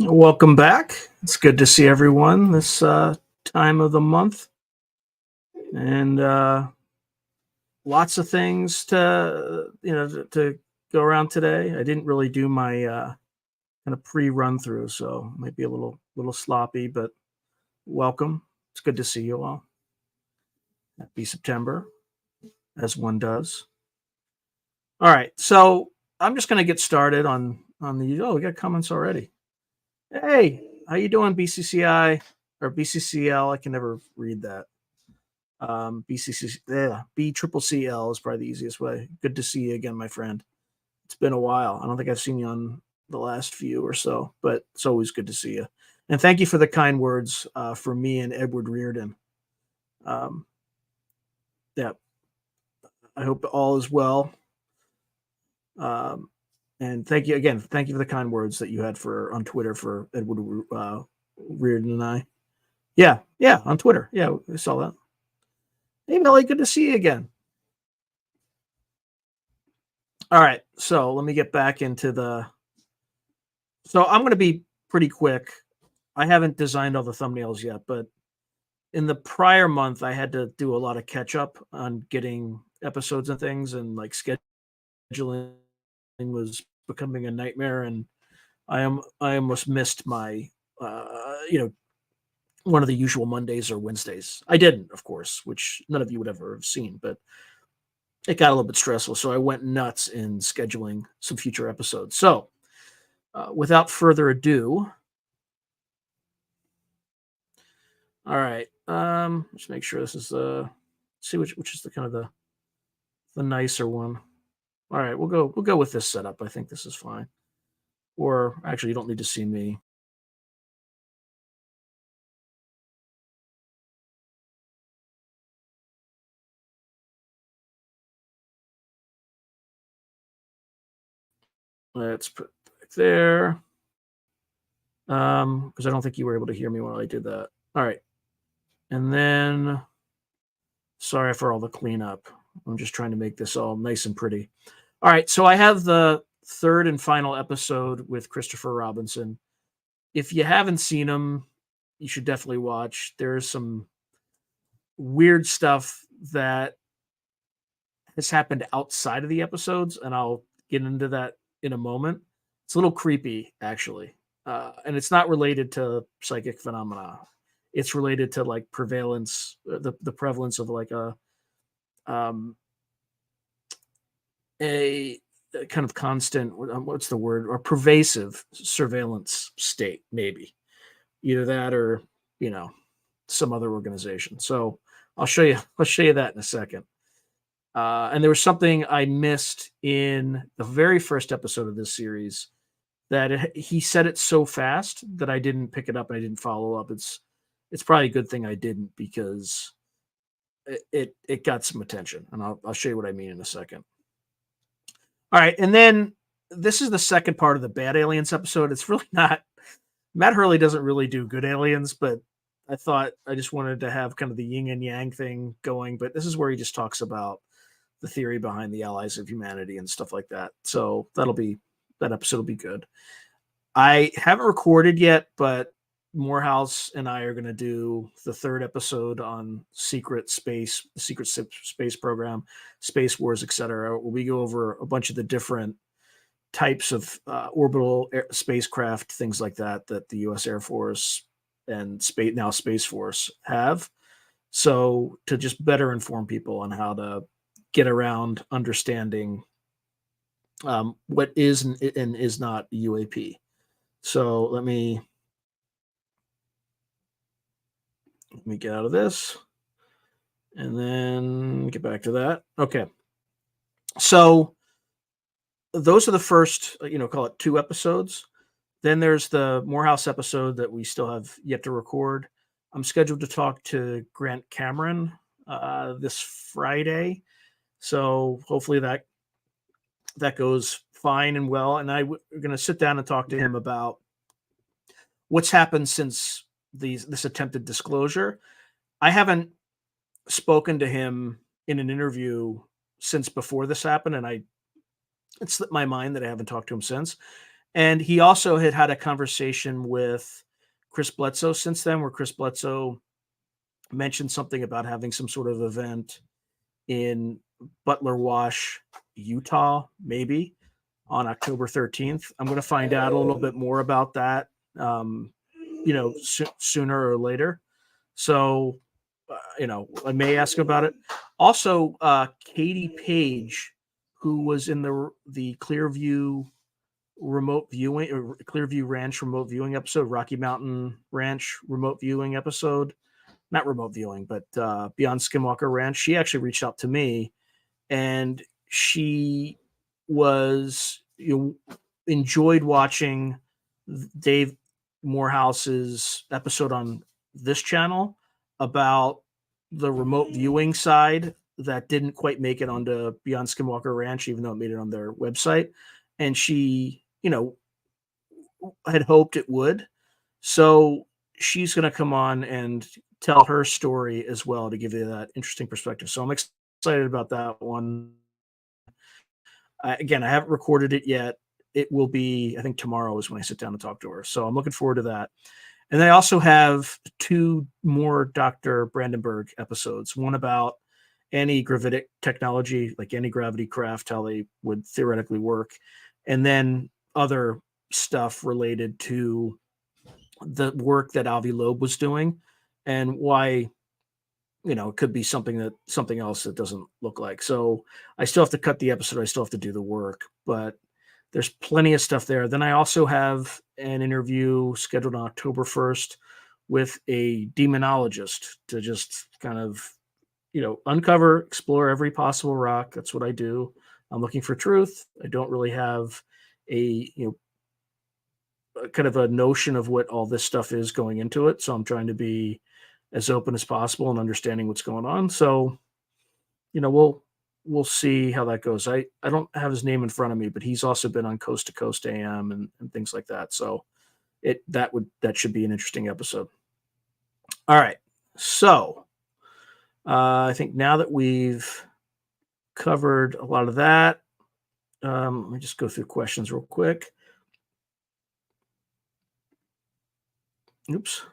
Welcome back. It's good to see everyone this time of the month, and lots of things to go around today. I didn't really do my kind of pre-run through, so might be a little sloppy, but welcome. It's good to see you all. Happy September, as one does. All right, so I'm just going to get started on the. Oh, we got comments already. Hey, how you doing, BCCI or BCCL? I can never read that. BCC, yeah, B triple CL is probably the easiest way. Good to see you again, my friend. It's been a while. I don't think I've seen you on the last few or so, but it's always good to see you. And thank you for the kind words for me and Edward Reardon. Um, yeah, I hope all is well. And thank you again. Thank you for the kind words that you had for on Twitter for Edward Reardon and I. Yeah, on Twitter. Yeah, I saw that. Hey, Millie, good to see you again. All right, so let me get back into the. So I'm going to be pretty quick. I haven't designed all the thumbnails yet, but in the prior month, I had to do a lot of catch up on getting episodes and things, and like scheduling was becoming a nightmare. And I almost missed my, one of the usual Mondays or Wednesdays. I didn't, of course, which none of you would ever have seen, but it got a little bit stressful. So I went nuts in scheduling some future episodes. So without further ado, all right, let's make sure this is see which is the kind of the nicer one. All right, we'll go with this setup. I think this is fine. Or actually, you don't need to see me. Let's put it back there. Because I don't think you were able to hear me while I did that. All right. And then sorry for all the cleanup. I'm just trying to make this all nice and pretty. All right, so I have the third and final episode with Christopher Robinson. If you haven't seen him, you should definitely watch. There's some weird stuff that has happened outside of the episodes, and I'll get into that in a moment. It's a little creepy, actually, and it's not related to psychic phenomena. It's related to like prevalence, the prevalence of like um, a kind of constant, what's the word, or pervasive surveillance state, maybe either that or you know some other organization. So I'll show you that in a second. And there was something I missed in the very first episode of this series that he said it so fast that I didn't pick it up and I didn't follow up. It's probably a good thing I didn't because it got some attention, and I'll show you what I mean in a second. All right, and then this is the second part of the Bad Aliens episode. It's really not. Matt Hurley doesn't really do good aliens, but I thought I just wanted to have kind of the yin and yang thing going. But this is where he just talks about the theory behind the allies of humanity and stuff like that. So that episode will be good. I haven't recorded yet, but Morehouse and I are going to do the third episode on secret space program, space wars, etc. We go over a bunch of the different types of orbital spacecraft, things like that the U.S. Air Force and Space Force have. So to just better inform people on how to get around understanding what is and is not UAP. So let me get out of this and then get back to that. Okay. So those are the first, call it 2 episodes. Then there's the Morehouse episode that we still have yet to record. I'm scheduled to talk to Grant Cameron this Friday. So hopefully that goes fine and well. And we're going to sit down and talk to him about what's happened since this attempted disclosure. I haven't spoken to him in an interview since before this happened, and it slipped my mind that I haven't talked to him since. And he also had a conversation with Chris Bledsoe since then, where Chris Bledsoe mentioned something about having some sort of event in Butler Wash, Utah, maybe on October 13th. I'm going to find out a little bit more about that, um, sooner or later. So, I may ask about it. Also, Katie Page, who was in the Clearview remote viewing or Clearview Ranch remote viewing episode, Rocky Mountain Ranch remote viewing episode, not remote viewing, but Beyond Skinwalker Ranch. She actually reached out to me, and she was enjoyed watching Dave Morehouse's episode on this channel about the remote viewing side that didn't quite make it onto Beyond Skinwalker Ranch, even though it made it on their website. And she, had hoped it would. So she's going to come on and tell her story as well to give you that interesting perspective. So I'm excited about that one. Again, I haven't recorded it yet. It will be, I think tomorrow is when I sit down to talk to her. So I'm looking forward to that. And I also have 2 more Dr. Brandenburg episodes, one about anti-gravitic technology, like anti-gravity craft, how they would theoretically work, and then other stuff related to the work that Avi Loeb was doing and why, it could be something else that doesn't look like. So I still have to cut the episode. I still have to do the work, but there's plenty of stuff there. Then I also have an interview scheduled on October 1st with a demonologist to just kind of, uncover, explore every possible rock. That's what I do. I'm looking for truth. I don't really have a, kind of a notion of what all this stuff is going into it. So I'm trying to be as open as possible and understanding what's going on. So, we'll see how that goes. I don't have his name in front of me, but he's also been on Coast to Coast AM and things like that. So that should be an interesting episode. All right. So I think now that we've covered a lot of that, let me just go through questions real quick. Oops.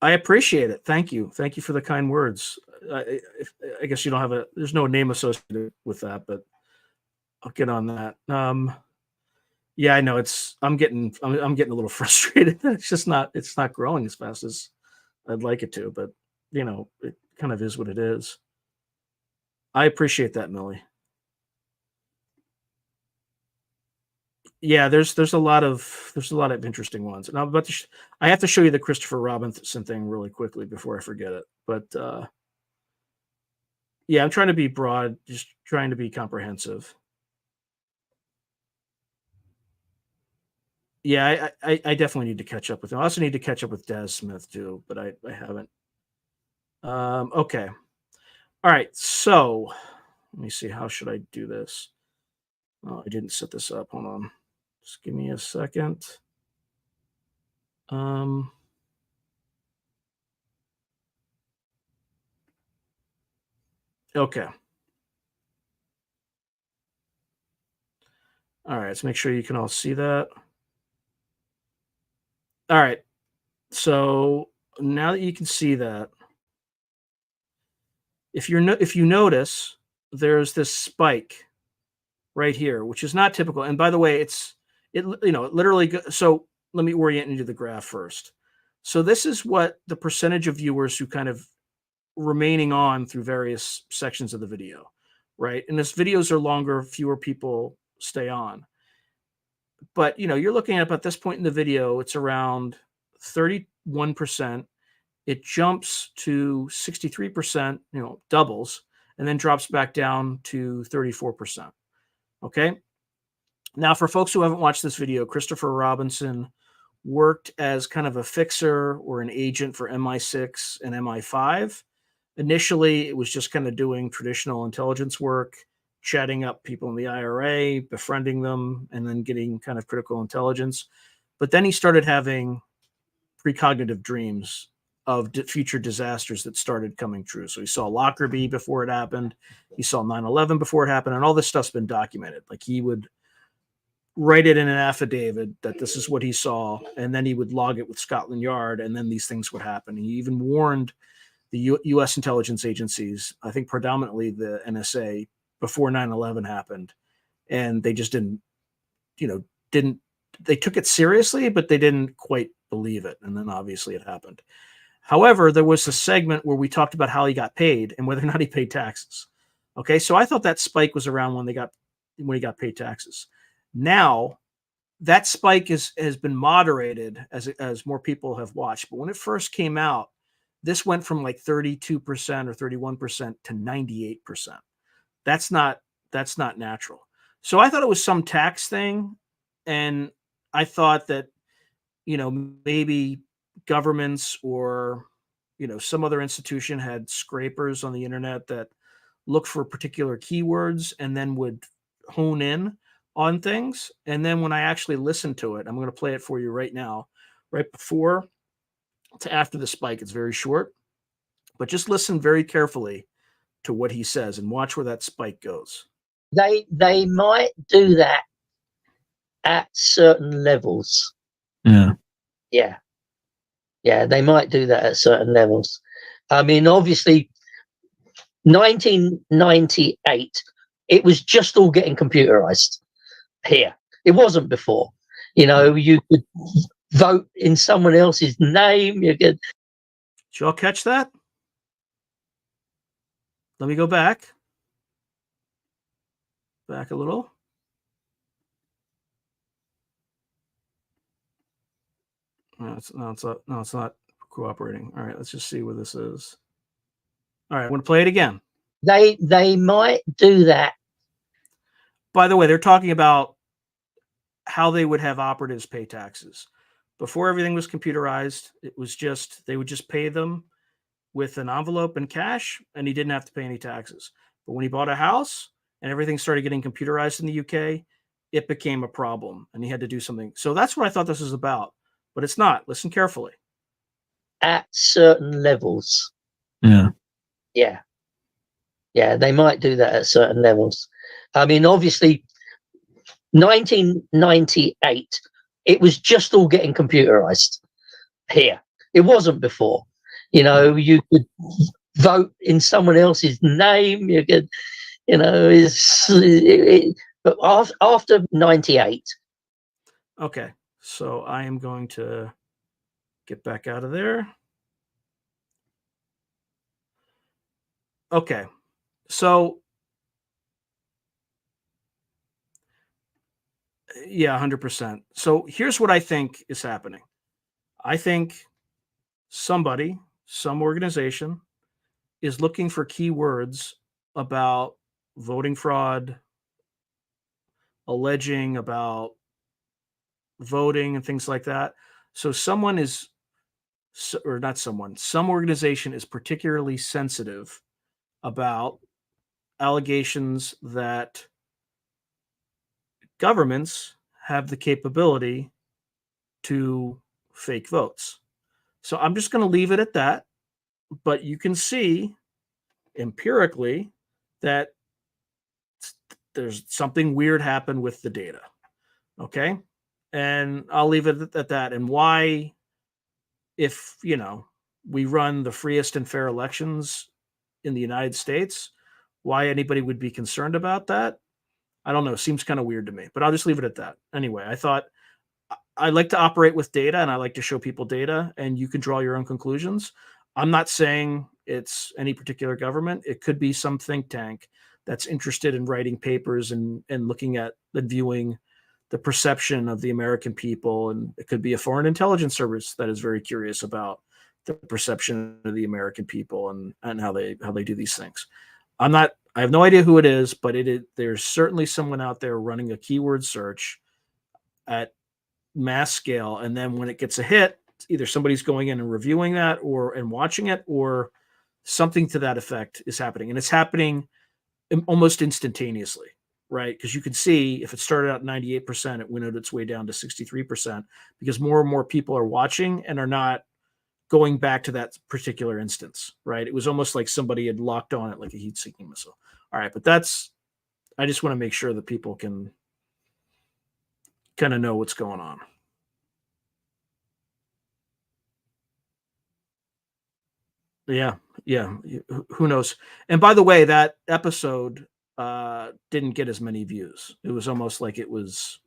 I appreciate it. Thank you. Thank you for the kind words. I guess you don't have there's no name associated with that, but I'll get on that. Yeah, I know I'm getting a little frustrated. It's not growing as fast as I'd like it to, but it kind of is what it is. I appreciate that, Millie. Yeah, there's a lot of interesting ones, and I'm about to. I have to show you the Christopher Robinson thing really quickly before I forget it. But yeah, I'm trying to be broad, just trying to be comprehensive. Yeah, I definitely need to catch up with him. I also need to catch up with Des Smith too, but I haven't. Okay, all right. So let me see. How should I do this? Oh, I didn't set this up. Hold on. Just give me a second. Okay. All right. Let's make sure you can all see that. All right. So now that you can see that, if you notice, there's this spike right here, which is not typical. And by the way, it literally. So let me orient into the graph first. So this is what the percentage of viewers who kind of remaining on through various sections of the video, right? And as videos are longer, fewer people stay on. But you're looking at this point in the video, it's around 31%. It jumps to 63%, doubles, and then drops back down to 34%. Okay. Now, for folks who haven't watched this video, Christopher Robinson worked as kind of a fixer or an agent for MI6 and MI5. Initially, it was just kind of doing traditional intelligence work, chatting up people in the IRA, befriending them, and then getting kind of critical intelligence. But then he started having precognitive dreams of future disasters that started coming true. So he saw Lockerbie before it happened. He saw 9/11 before it happened, and all this stuff's been documented. Like he would write it in an affidavit that this is what he saw, and then he would log it with Scotland Yard, and then these things would happen. He even warned the U.S. intelligence agencies, I think predominantly the NSA, before 9/11 happened, and they just didn't, they took it seriously, but they didn't quite believe it, and then obviously it happened. However, there was a segment where we talked about how he got paid and whether or not he paid taxes. Okay, so I thought that spike was around when he got paid taxes. Now, that spike has been moderated as more people have watched. But when it first came out, this went from like 32% or 31% to 98%. That's not natural. So I thought it was some tax thing, and I thought that maybe governments or some other institution had scrapers on the internet that look for particular keywords and then would hone in on things. And then when I actually listened to it, I'm going to play it for you right now, right before to after the spike. It's very short, but just listen very carefully to what he says and watch where that spike goes. They might do that at certain levels. Yeah, they might do that at certain levels. I mean, obviously 1998, it was just all getting computerized here. It wasn't before. You could vote in someone else's name. You could. Did y'all catch that? Let me go back a little. No, it's not cooperating. All right, let's just see where this is. All right, I want to play it again. They might do that. By the way, they're talking about how they would have operatives pay taxes. Before everything was computerized, it was just they would just pay them with an envelope and cash, and he didn't have to pay any taxes. But when he bought a house and everything started getting computerized in the UK, it became a problem, and he had to do something. So that's what I thought this was about, but it's not. Listen carefully. At certain levels. Yeah, they might do that at certain levels. I mean, obviously 1998, it was just all getting computerized here. It wasn't before. You could vote in someone else's name. You could, but after 98. Okay, so I am going to get back out of there. Okay, so yeah, 100%. So here's what I think is happening. I think some organization is looking for keywords about voting fraud, alleging about voting and things like that. So some organization is particularly sensitive about allegations that governments have the capability to fake votes. So I'm just going to leave it at that. But you can see empirically that there's something weird happened with the data. Okay. And I'll leave it at that. And why, if, we run the freest and fair elections in the United States, why anybody would be concerned about that, I don't know. Seems kind of weird to me, but I'll just leave it at that. Anyway, I thought I like to operate with data, and I like to show people data, and you can draw your own conclusions. I'm not saying it's any particular government. It could be some think tank that's interested in writing papers and looking at and viewing the perception of the American people. And it could be a foreign intelligence service that is very curious about the perception of the American people and how they do these things. I have no idea who it is, but there's certainly someone out there running a keyword search at mass scale. And then when it gets a hit, either somebody's going in and reviewing that and watching it, or something to that effect is happening. And it's happening almost instantaneously, right? Because you can see if it started out 98%, it winnowed its way down to 63% because more and more people are watching and are not going back to that particular instance, right? It was almost like somebody had locked on it like a heat-seeking missile. All right, but I just want to make sure that people can kind of know what's going on. Yeah, yeah. Who knows? And by the way, that episode didn't get as many views. It was almost like it was,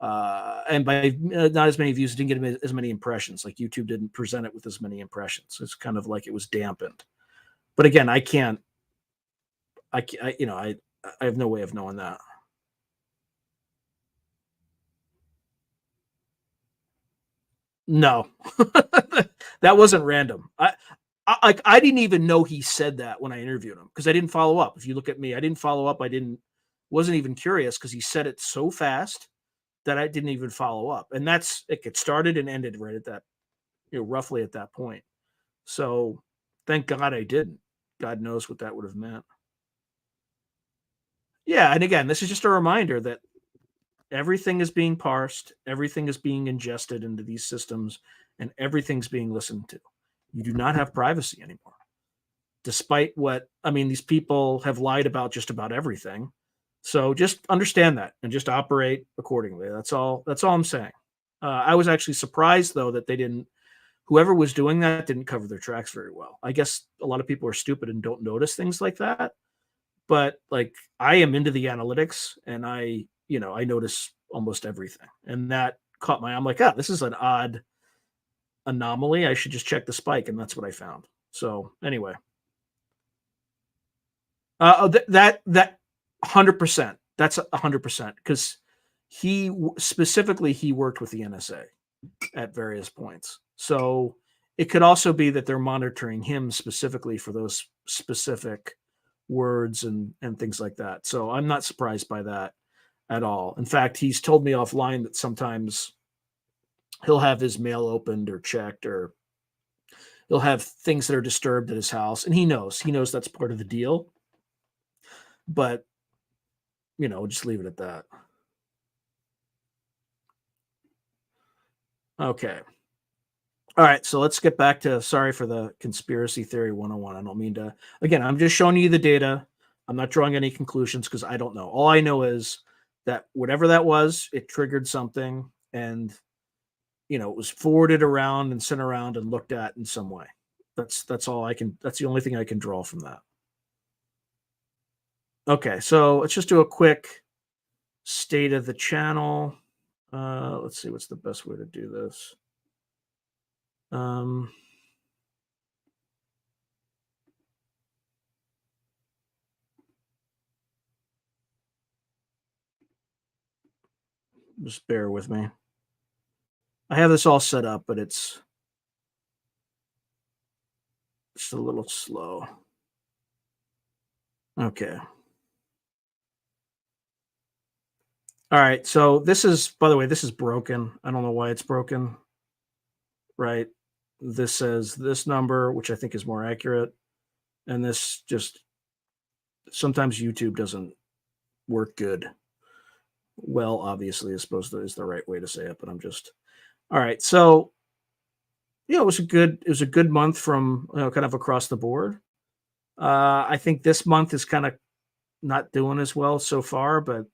and by not as many views, it didn't get as many impressions. Like YouTube didn't present it with as many impressions. It's kind of like it was dampened. But again, I have no way of knowing that. No, that wasn't random. I didn't even know he said that when I interviewed him because I didn't follow up. If you look at me, I didn't follow up. Wasn't even curious because he said it so fast that I didn't even follow up. And it started and ended right at that, roughly at that point. So thank God I didn't. God knows what that would have meant. Yeah, and again, this is just a reminder that everything is being parsed, everything is being ingested into these systems, and everything's being listened to. You do not have privacy anymore. Despite these people have lied about just about everything. So just understand that and just operate accordingly. That's all I'm saying. I was actually surprised though that whoever was doing that didn't cover their tracks very well. I guess a lot of people are stupid and don't notice things like that. But like I am into the analytics and I notice almost everything. And that caught I'm like, this is an odd anomaly. I should just check the spike. And that's what I found. So anyway. That 100%. That's 100% because he worked with the NSA at various points. So it could also be that they're monitoring him specifically for those specific words and things like that. So I'm not surprised by that at all. In fact, he's told me offline that sometimes he'll have his mail opened or checked, or he'll have things that are disturbed at his house, and he knows that's part of the deal. But just leave it at that. Okay. All right, so let's get back to sorry for the conspiracy theory 101. I don't mean to, again, I'm just showing you the data. I'm not drawing any conclusions because I don't know. All I know is that whatever that was, it triggered something and it was forwarded around and sent around and looked at in some way. That's the only thing I can draw from that. Okay, so let's just do a quick state of the channel. Let's see what's the best way to do this. Just bear with me. I have this all set up, but it's a little slow. Okay. All right. So this is, by the way, this is broken. I don't know why it's broken. Right. This says this number, which I think is more accurate. And this just, sometimes YouTube doesn't work good. Well, obviously, is the right way to say it, but I'm just, all right. So, it was a good month from, kind of across the board. I think this month is kind of not doing as well so far, but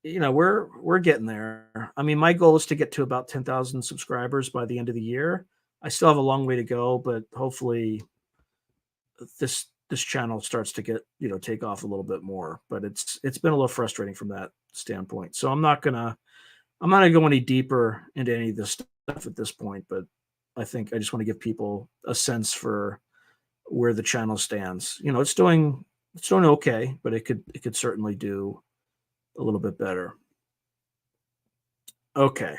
we're getting there. I mean, my goal is to get to about 10,000 subscribers by the end of the year. I still have a long way to go, but hopefully this channel starts to get, take off a little bit more, but it's been a little frustrating from that standpoint. So I'm not gonna go any deeper into any of this stuff at this point, but I think I just want to give people a sense for where the channel stands. It's doing okay, but it could certainly do a little bit better. Okay.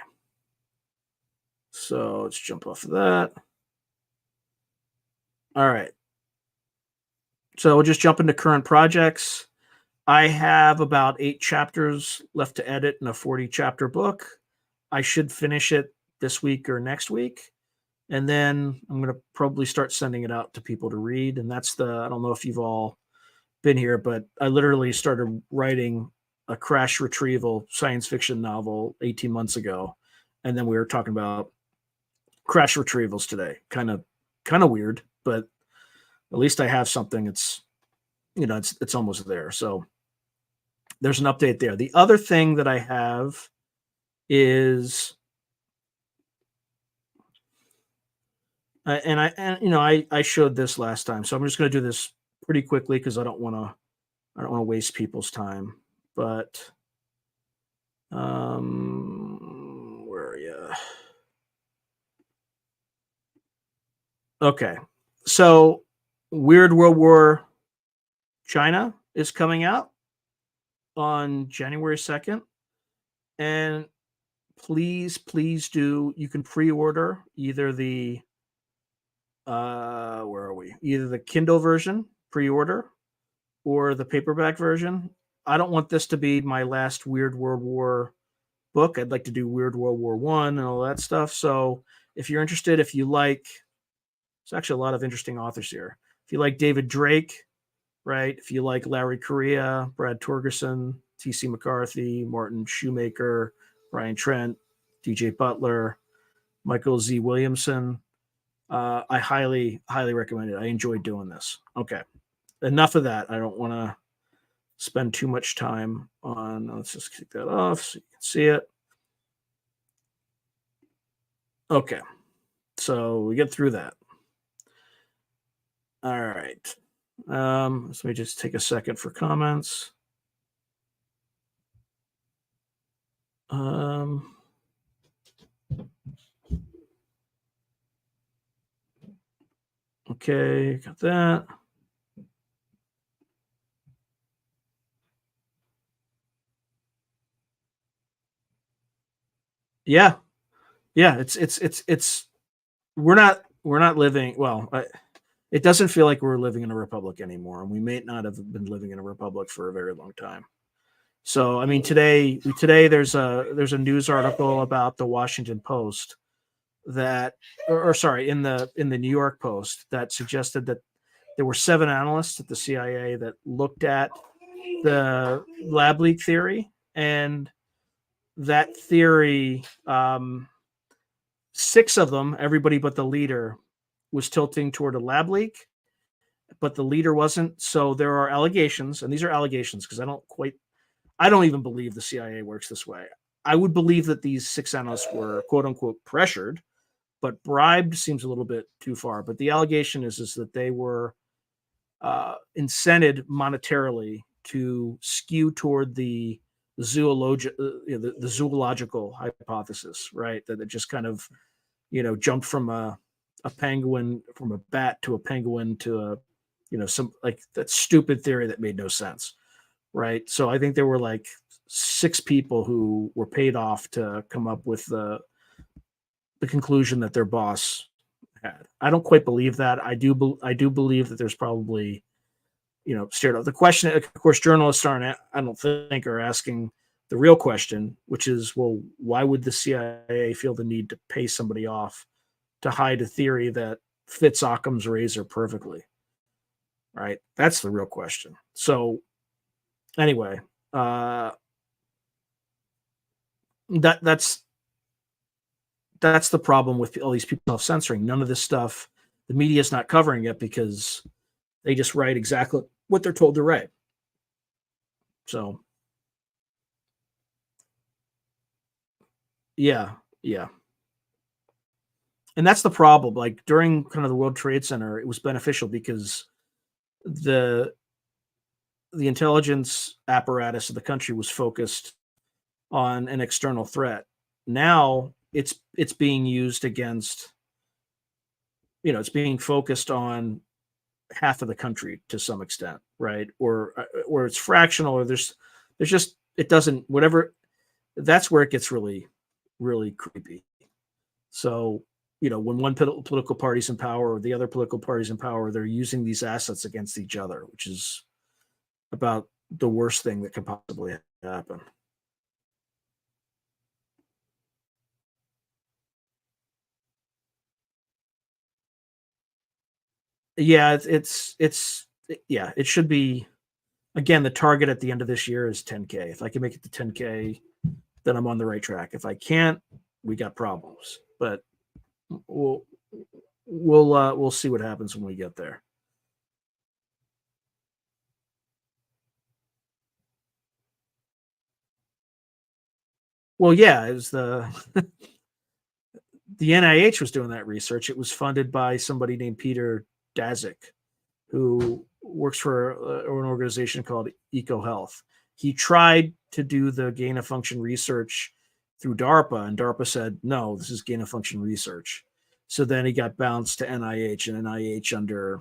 So let's jump off of that. All right. So we'll just jump into current projects. I have about 8 chapters left to edit in a 40 chapter book. I should finish it this week or next week. And then I'm going to probably start sending it out to people to read. And that's I don't know if you've all been here, but I literally started writing a crash retrieval science fiction novel 18 months ago. And then we were talking about crash retrievals today. Kind of weird, but at least I have something. It's it's almost there. So there's an update there. The other thing that I have is, and I showed this last time, so I'm just going to do this pretty quickly because I don't want to waste people's time. But where are you? Okay, so Weird World War China is coming out on January 2nd, and please do, you can pre-order either the where are we? Either the Kindle version pre-order or the paperback version. I don't want this to be my last Weird World War book. I'd like to do Weird World War One and all that stuff. So if you're interested, if you like, there's actually a lot of interesting authors here. If you like David Drake, right? If you like Larry Correia, Brad Torgerson, T.C. McCarthy, Martin Shoemaker, Brian Trent, D.J. Butler, Michael Z. Williamson, I highly recommend it. I enjoyed doing this. Okay, enough of that. I don't want to spend too much time on. Let's just kick that off so you can see it. Okay, so we get through that. All right. Let me just take a second for comments. Okay, got that. Yeah, it's we're not living well. It doesn't feel like we're living in a republic anymore, and we may not have been living in a republic for a very long time. So, I mean, today there's a news article about the Washington Post that, or sorry, in the New York Post that suggested that there were 7 analysts at the CIA that looked at the lab leak theory, and that theory, 6 of them, everybody but the leader, was tilting toward a lab leak, but the leader wasn't. So there are allegations, and these are allegations because I don't even believe the CIA works this way. I would believe that these 6 analysts were quote unquote pressured, but bribed seems a little bit too far. But the allegation is that they were incented monetarily to skew toward the zoological hypothesis, right? That it just kind of, jumped from a penguin, from a bat to a penguin to a, some like that stupid theory that made no sense, right? So I think there were like 6 people who were paid off to come up with the conclusion that their boss had. I don't quite believe that. I do believe that there's probably, stirred up. The question, of course, journalists aren't, I don't think, are asking the real question, which is, well, why would the CIA feel the need to pay somebody off to hide a theory that fits Occam's razor perfectly? Right? That's the real question. So anyway, that's the problem with all these people self-censoring. None of this stuff, the media is not covering it because they just write exactly what they're told to write. So yeah. And that's the problem. Like during kind of the World Trade Center, it was beneficial because the intelligence apparatus of the country was focused on an external threat. Now it's being used against, it's being focused on half of the country to some extent, right? Or it's fractional, or there's just, it doesn't, whatever. That's where it gets really, really creepy. So, when one political party's in power or the other political party's in power, they're using these assets against each other, which is about the worst thing that can possibly happen. Yeah, it should be. Again, the target at the end of this year is 10K. If I can make it to 10K, then I'm on the right track. If I can't, we got problems. But we'll see what happens when we get there. Well, yeah, it was the NIH was doing that research. It was funded by somebody named Peter Daszak, who works for an organization called EcoHealth. He tried to do the gain of function research through DARPA, and DARPA said, no, this is gain of function research. So then he got bounced to NIH, and NIH under,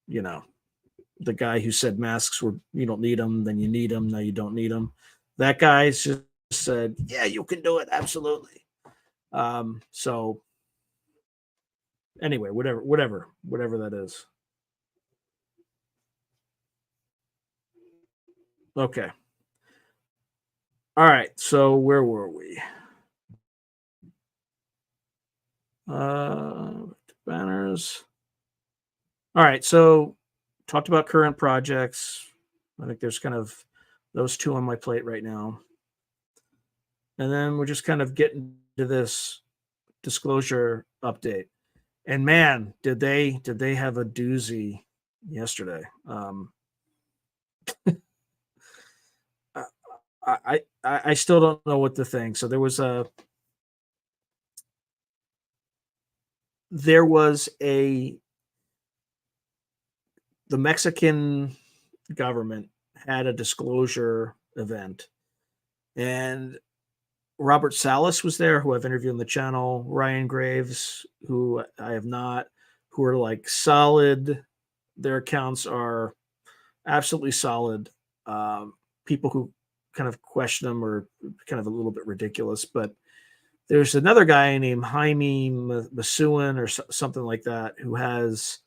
the guy who said masks you don't need them, then you need them, now you don't need them. That guy just said, yeah, you can do it, absolutely. So anyway, whatever that is. Okay. All right. So where were we? Banners. All right. So talked about current projects. I think there's kind of those two on my plate right now. And then we're just kind of getting to this disclosure update. And man, did they have a doozy yesterday. I still don't know what to think. So there was the Mexican government had a disclosure event, and Robert Salas was there, who I've interviewed on the channel, Ryan Graves, who I have not, who are like solid. Their accounts are absolutely solid. People who kind of question them are kind of a little bit ridiculous, but there's another guy named Jaime Masuin or something like that who has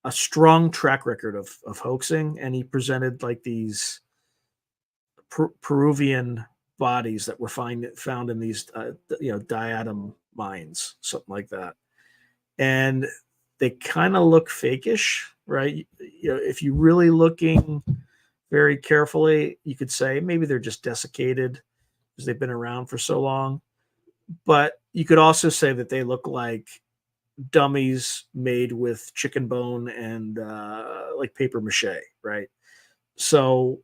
a strong track record of hoaxing, and he presented like these Peruvian bodies that were found in these diatom mines, something like that, and they kind of look fakish, right? If you're really looking very carefully, you could say maybe they're just desiccated because they've been around for so long. But you could also say that they look like dummies made with chicken bone and like paper mache, right? So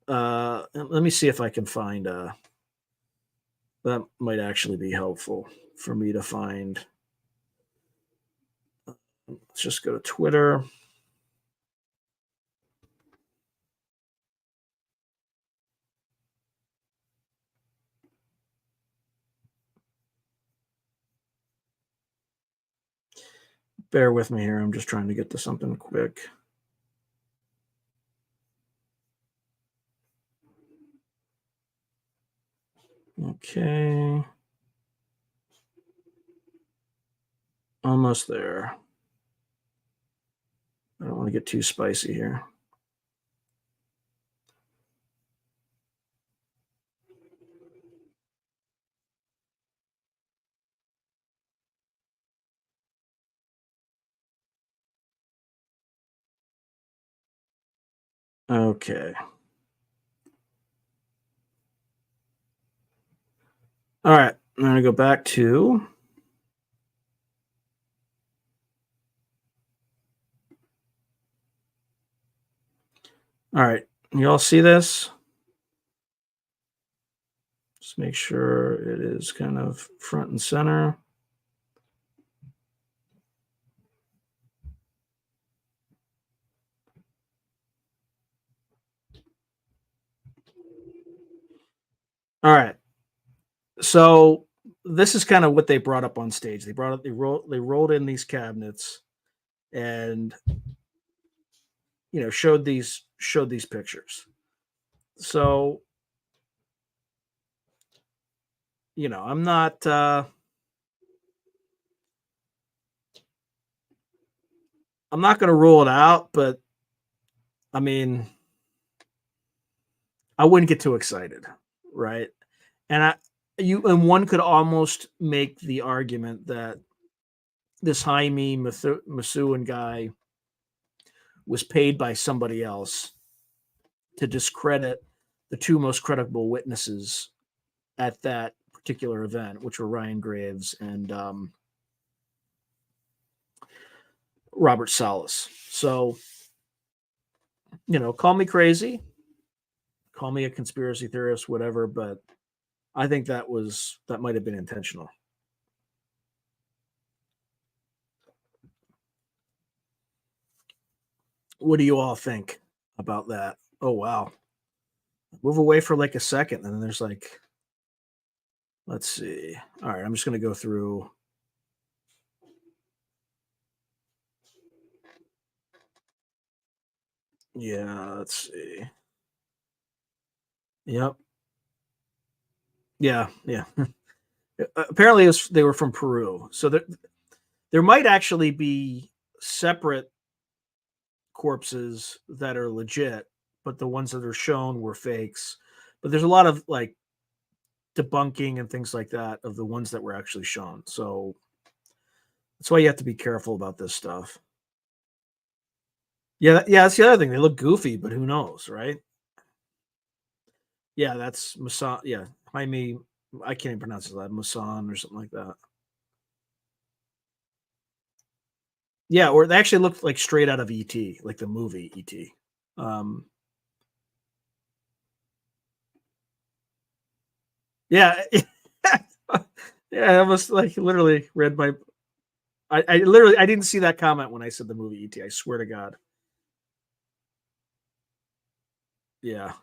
let me see if I can find that might actually be helpful for me to find. Let's just go to Twitter. Bear with me here. I'm just trying to get to something quick. Okay. Almost there. I don't want to get too spicy here. Okay. All right. I'm going to go back to. All right. You all see this? Just make sure it is kind of front and center. All right. So this is kind of what they brought up on stage. They rolled in these cabinets and showed these pictures. So I'm not going to rule it out, but I mean, I wouldn't get too excited, right? And one could almost make the argument that this Jaime Masuin guy was paid by somebody else to discredit the two most credible witnesses at that particular event, which were Ryan Graves and Robert Salas. So, call me crazy, call me a conspiracy theorist, whatever, but I think that might have been intentional. What do you all think about that? Oh, wow. Move away for like a second, and then there's like, let's see. All right, I'm just going to go through. Yeah, let's see. Yep. Yeah, yeah. Apparently, they were from Peru, so there might actually be separate corpses that are legit, but the ones that are shown were fakes. But there's a lot of like debunking and things like that of the ones that were actually shown. So that's why you have to be careful about this stuff. Yeah, yeah, that's the other thing. They look goofy, but who knows, right? Yeah, that's Masan. Yeah, Jaime. I can't even pronounce that. Masan or something like that. Yeah, or they actually looked like straight out of ET, like the movie ET. Um, yeah, yeah, I almost like literally read my. I literally I didn't see that comment when I said the movie ET. I swear to God. Yeah.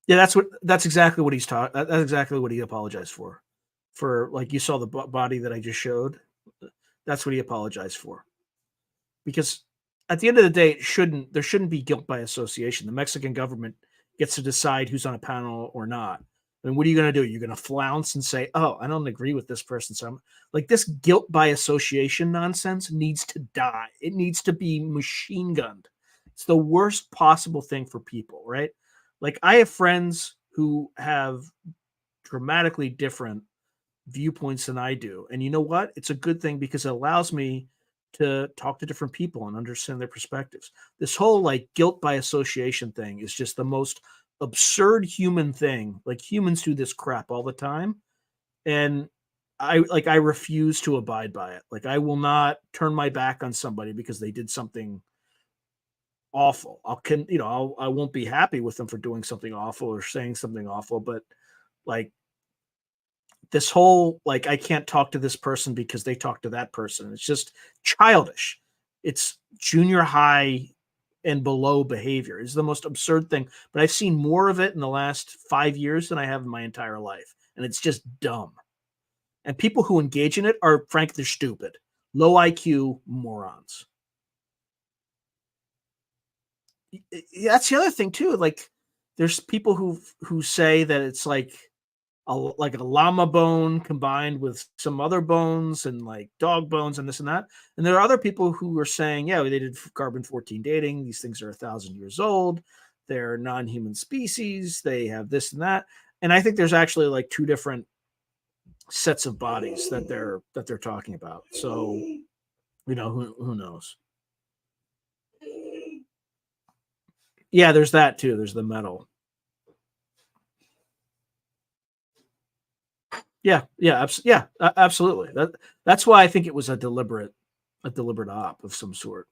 Yeah, that's exactly what he's taught. That's exactly what he apologized for. For like you saw the body that I just showed. That's what he apologized for. Because at the end of the day, there shouldn't be guilt by association. The Mexican government gets to decide who's on a panel or not. And what are you going to do? You're going to flounce and say, "Oh, I don't agree with this person." So I'm like, this guilt by association nonsense needs to die. It needs to be machine gunned. It's the worst possible thing for people, right? Like I have friends who have dramatically different viewpoints than I do. And you know what? It's a good thing because it allows me to talk to different people and understand their perspectives. This whole like guilt by association thing is just the most absurd human thing. Like humans do this crap all the time. And I refuse to abide by it. Like I will not turn my back on somebody because they did something awful. I won't be happy with them for doing something awful or saying something awful, but like this whole like I can't talk to this person because they talk to that person. It's just childish. It's junior high and below behavior. It's the most absurd thing. But I've seen more of it in the last 5 years than I have in my entire life. And it's just dumb. And people who engage in it are frankly they're stupid. Low IQ morons. That's the other thing too. Like there's people who say that it's like like a llama bone combined with some other bones and like dog bones and this and that. And there are other people who are saying, yeah, they did carbon 14 dating. These things are 1,000 years old. They're non-human species. They have this and that. And I think there's actually like two different sets of bodies that they're talking about. So, who knows? Yeah, there's that too. There's the metal. Yeah, yeah, absolutely. That's why I think it was a deliberate op of some sort.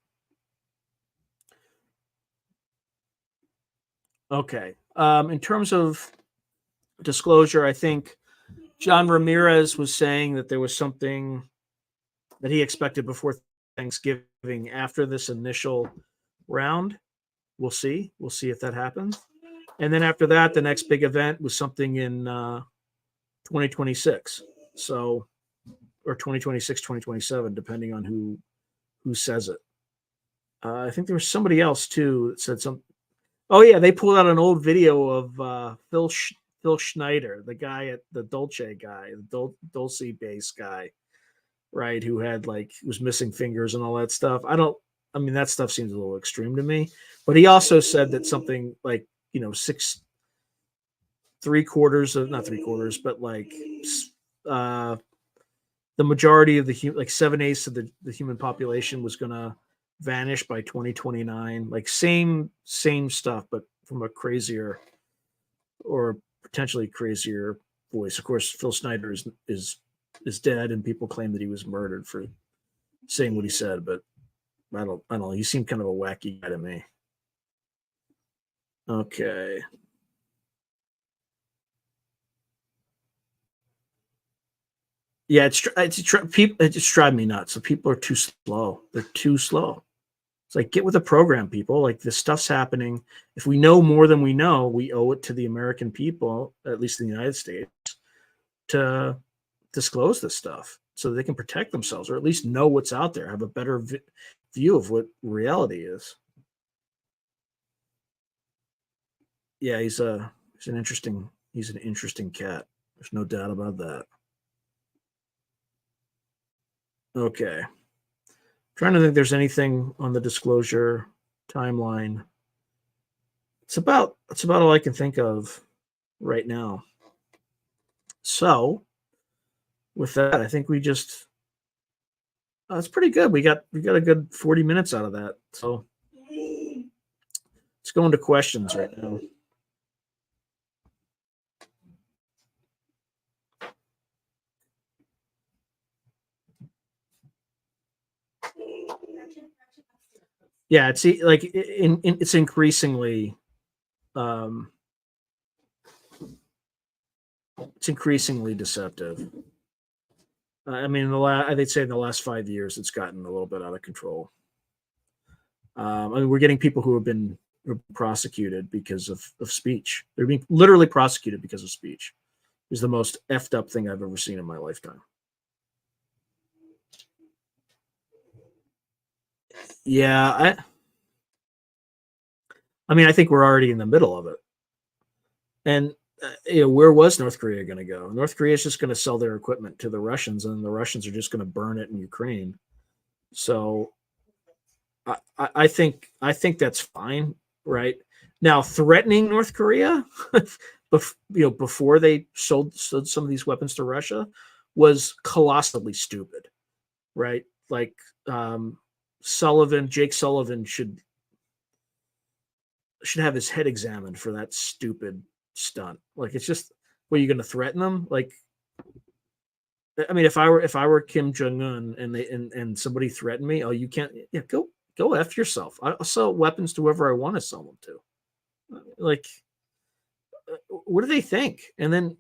Okay. In terms of disclosure, I think John Ramirez was saying that there was something that he expected before Thanksgiving after this initial round. We'll see. We'll see if that happens. And then after that, the next big event was something in 2026. So, or 2026, 2027, depending on who says it. I think there was somebody else too that said something. Oh yeah, they pulled out an old video of Phil Schneider, the guy at the Dolce guy, the Dulce bass guy, right? Who had like was missing fingers and all that stuff. I mean, that stuff seems a little extreme to me. But he also said that something like six three quarters of not three quarters, but like the majority of the like 7/8 of the human population was going to vanish by 2029. Like same stuff, but from a crazier or potentially crazier voice. Of course, Phil Snyder is dead, and people claim that he was murdered for saying what he said. But I don't know. He seemed kind of a wacky guy to me. Okay. Yeah, it just drives me nuts. So people are too slow. They're too slow. It's like, get with the program, people. Like, this stuff's happening. If we know more than we know, we owe it to the American people, at least in the United States, to disclose this stuff so they can protect themselves, or at least know what's out there, have a better view of what reality is. Yeah, he's an interesting cat. There's no doubt about that. Okay. Trying to think if there's anything on the disclosure timeline. It's about all I can think of right now. So with that, I think we just that's pretty good. We got a good 40 minutes out of that. So let's go into questions right now. Yeah, it's like it's increasingly deceptive. I mean, they'd say in the last 5 years, it's gotten a little bit out of control. I mean, we're getting people who have been prosecuted because of speech. They're being literally prosecuted because of speech. Is the most effed up thing I've ever seen in my lifetime. Yeah, I mean, I think we're already in the middle of it. And where was North Korea going to go? North Korea is just going to sell their equipment to the Russians, and the Russians are just going to burn it in Ukraine. So I think that's fine, right? Now, threatening North Korea, before they sold some of these weapons to Russia, was colossally stupid, right? Like Jake Sullivan should have his head examined for that stupid stunt. Like, it's just, were you going to threaten them? Like, I mean, if I were Kim Jong-un and somebody threatened me, oh, you can't, yeah, go F yourself. I'll sell weapons to whoever I want to sell them to. Like, what do they think? And then,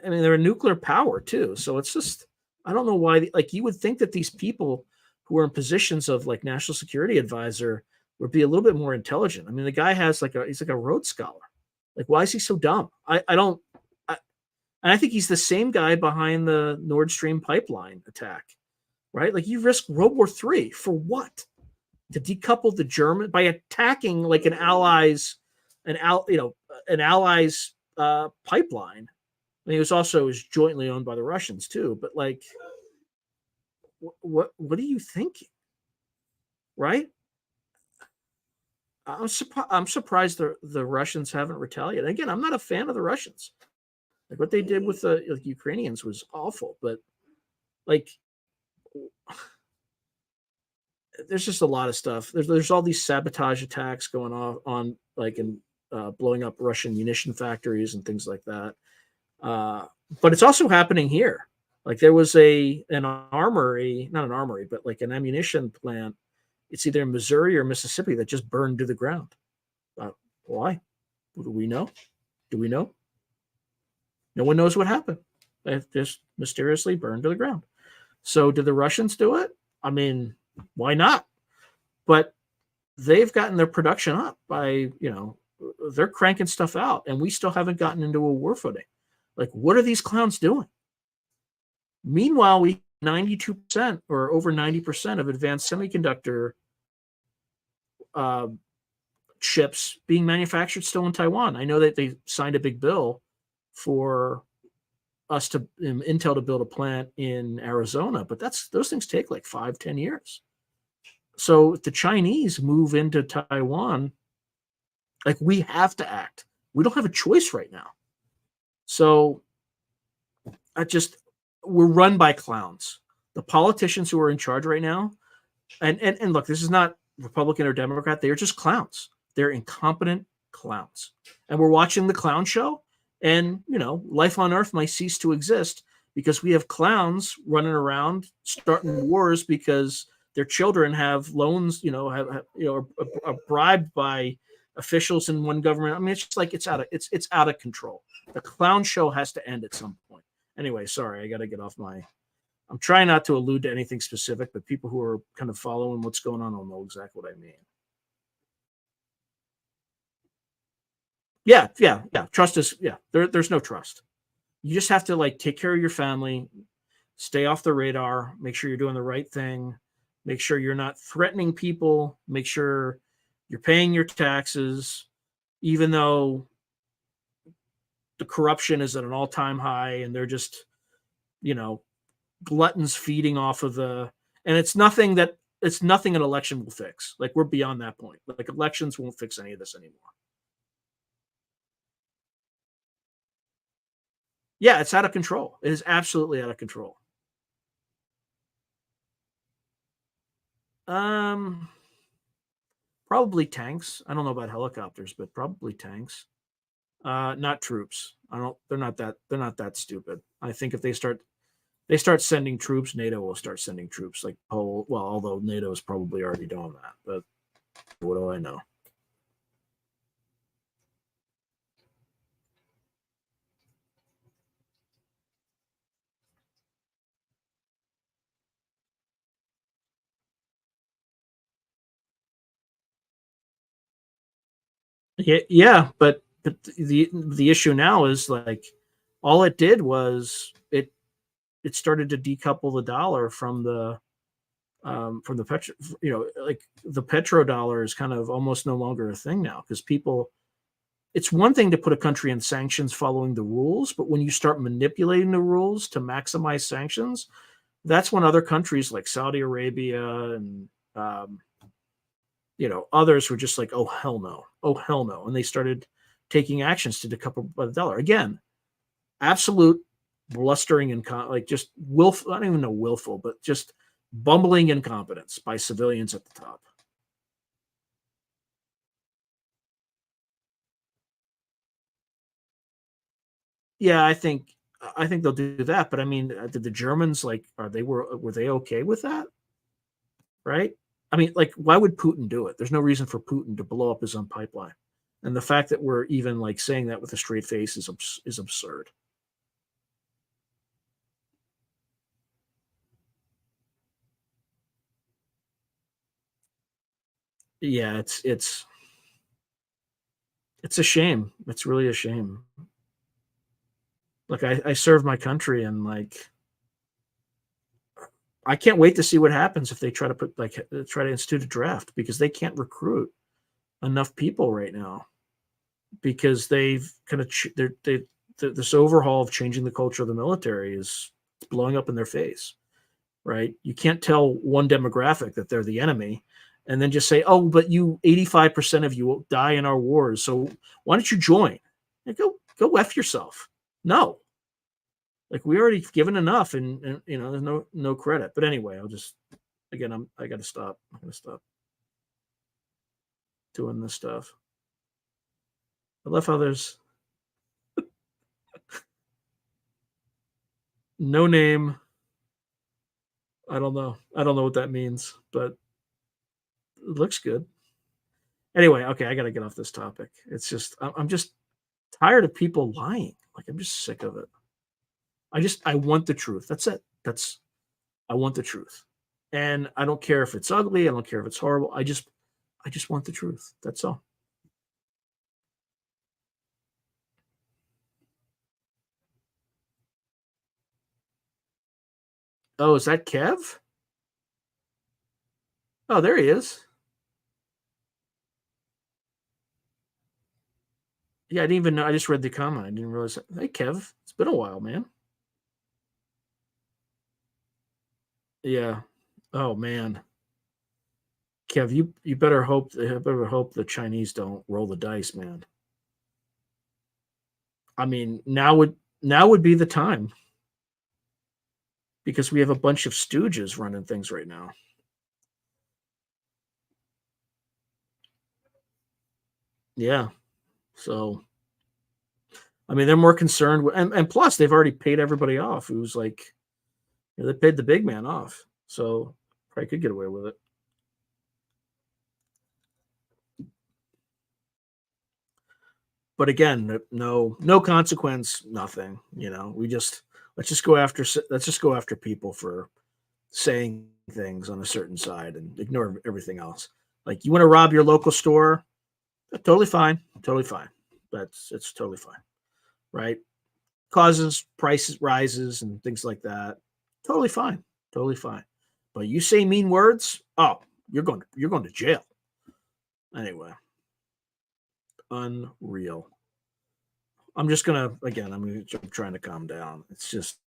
I mean, they're a nuclear power too. So it's just, I don't know why, like, you would think that these people who are in positions of like national security advisor would be a little bit more intelligent. I mean, the guy he's like a Rhodes Scholar. Like, why is he so dumb? And I think he's the same guy behind the Nord Stream pipeline attack, right? Like, you risk World War III for what? To decouple the German by attacking like an allies pipeline. I mean, it was jointly owned by the Russians too. But like, what are you thinking, right? I'm surprised the Russians haven't retaliated. Again, I'm not a fan of the Russians. Like, what they did with the Ukrainians was awful, but like, there's just a lot of stuff. There's all these sabotage attacks going on like in blowing up Russian munition factories and things like that. But it's also happening here. Like, there was an armory, not an armory, but like an ammunition plant. It's either in Missouri or Mississippi that just burned to the ground. Why? Do we know? No one knows what happened. They just mysteriously burned to the ground. So did the Russians do it? I mean, why not? But they've gotten their production up by, they're cranking stuff out, and we still haven't gotten into a war footing. Like, what are these clowns doing? Meanwhile, we 92% or over 90% of advanced semiconductor chips being manufactured still in Taiwan. I know that they signed a big bill for us Intel to build a plant in Arizona, but those things take like 5-10 years. So if the Chinese move into Taiwan, like, we have to act. We don't have a choice right now. So we're run by clowns. The politicians who are in charge right now, and look, this is not Republican or Democrat. They are just clowns. They're incompetent clowns. And we're watching the clown show, and life on Earth might cease to exist because we have clowns running around starting wars because their children have loans, are bribed by officials in one government. I mean, it's just like it's out of control. The clown show has to end at some point. Anyway, sorry, I got to get off my. I'm trying not to allude to anything specific, but people who are kind of following what's going on will know exactly what I mean. Yeah. Trust is there's no trust. You just have to take care of your family, stay off the radar, make sure you're doing the right thing, make sure you're not threatening people, make sure you're paying your taxes, even though the corruption is at an all-time high and they're just, gluttons feeding off of and it's nothing an election will fix. Like, we're beyond that point. Like, elections won't fix any of this anymore. Yeah, it's out of control. It is absolutely out of control. Probably tanks. I don't know about helicopters, but probably tanks. Not troops. They're not that stupid. I think if they start sending troops, NATO will start sending troops. Although NATO is probably already doing that, but what do I know? Yeah, but the issue now is all it did was it started to decouple the dollar from the petro. The petrodollar is kind of almost no longer a thing now because people. It's one thing to put a country in sanctions following the rules, but when you start manipulating the rules to maximize sanctions, that's when other countries like Saudi Arabia and others were just like, oh hell no, and they started taking actions to decouple by the dollar again. Absolute blustering and just willful. I don't even know willful, but just bumbling incompetence by civilians at the top. Yeah, I think they'll do that. But I mean, did the Germans were they okay with that? Right? I mean, why would Putin do it? There's no reason for Putin to blow up his own pipeline. And the fact that we're even saying that with a straight face is absurd. Yeah, it's a shame. It's really a shame. I served my country and I can't wait to see what happens if they try to institute a draft because they can't recruit enough people right now because they've kind of this overhaul of changing the culture of the military is blowing up in their face, right? You can't tell one demographic that they're the enemy and then just say, oh, but 85% of you will die in our wars. So why don't you join? Go F yourself. No. We already given enough and there's no credit. But anyway, I got to stop. I'm going to stop doing this stuff. I love how there's no name. I don't know what that means, but it looks good. Anyway, okay, I got to get off this topic. It's just I'm just tired of people lying. I'm just sick of it. I want the truth. That's it. I want the truth. And I don't care if it's ugly, I don't care if it's horrible. I just want the truth. That's all. Oh, is that Kev? Oh, there he is. Yeah, I didn't even know. I just read the comment. I didn't realize. Hey, Kev, it's been a while, man. Yeah. Oh man, Kev, you better hope the Chinese don't roll the dice, man. I mean, now would be the time. because we have a bunch of stooges running things right now. Yeah. So, I mean, they're more concerned with, and plus they've already paid everybody off who's like, they paid the big man off. So probably could get away with it. But again, no consequence, nothing. Let's just go after people for saying things on a certain side and ignore everything else. Like, you want to rob your local store? Totally fine, totally fine. It's totally fine, right? Causes prices rises and things like that. Totally fine, totally fine. But you say mean words, oh, you're going to jail. Anyway, unreal. I'm trying to calm down. It's just,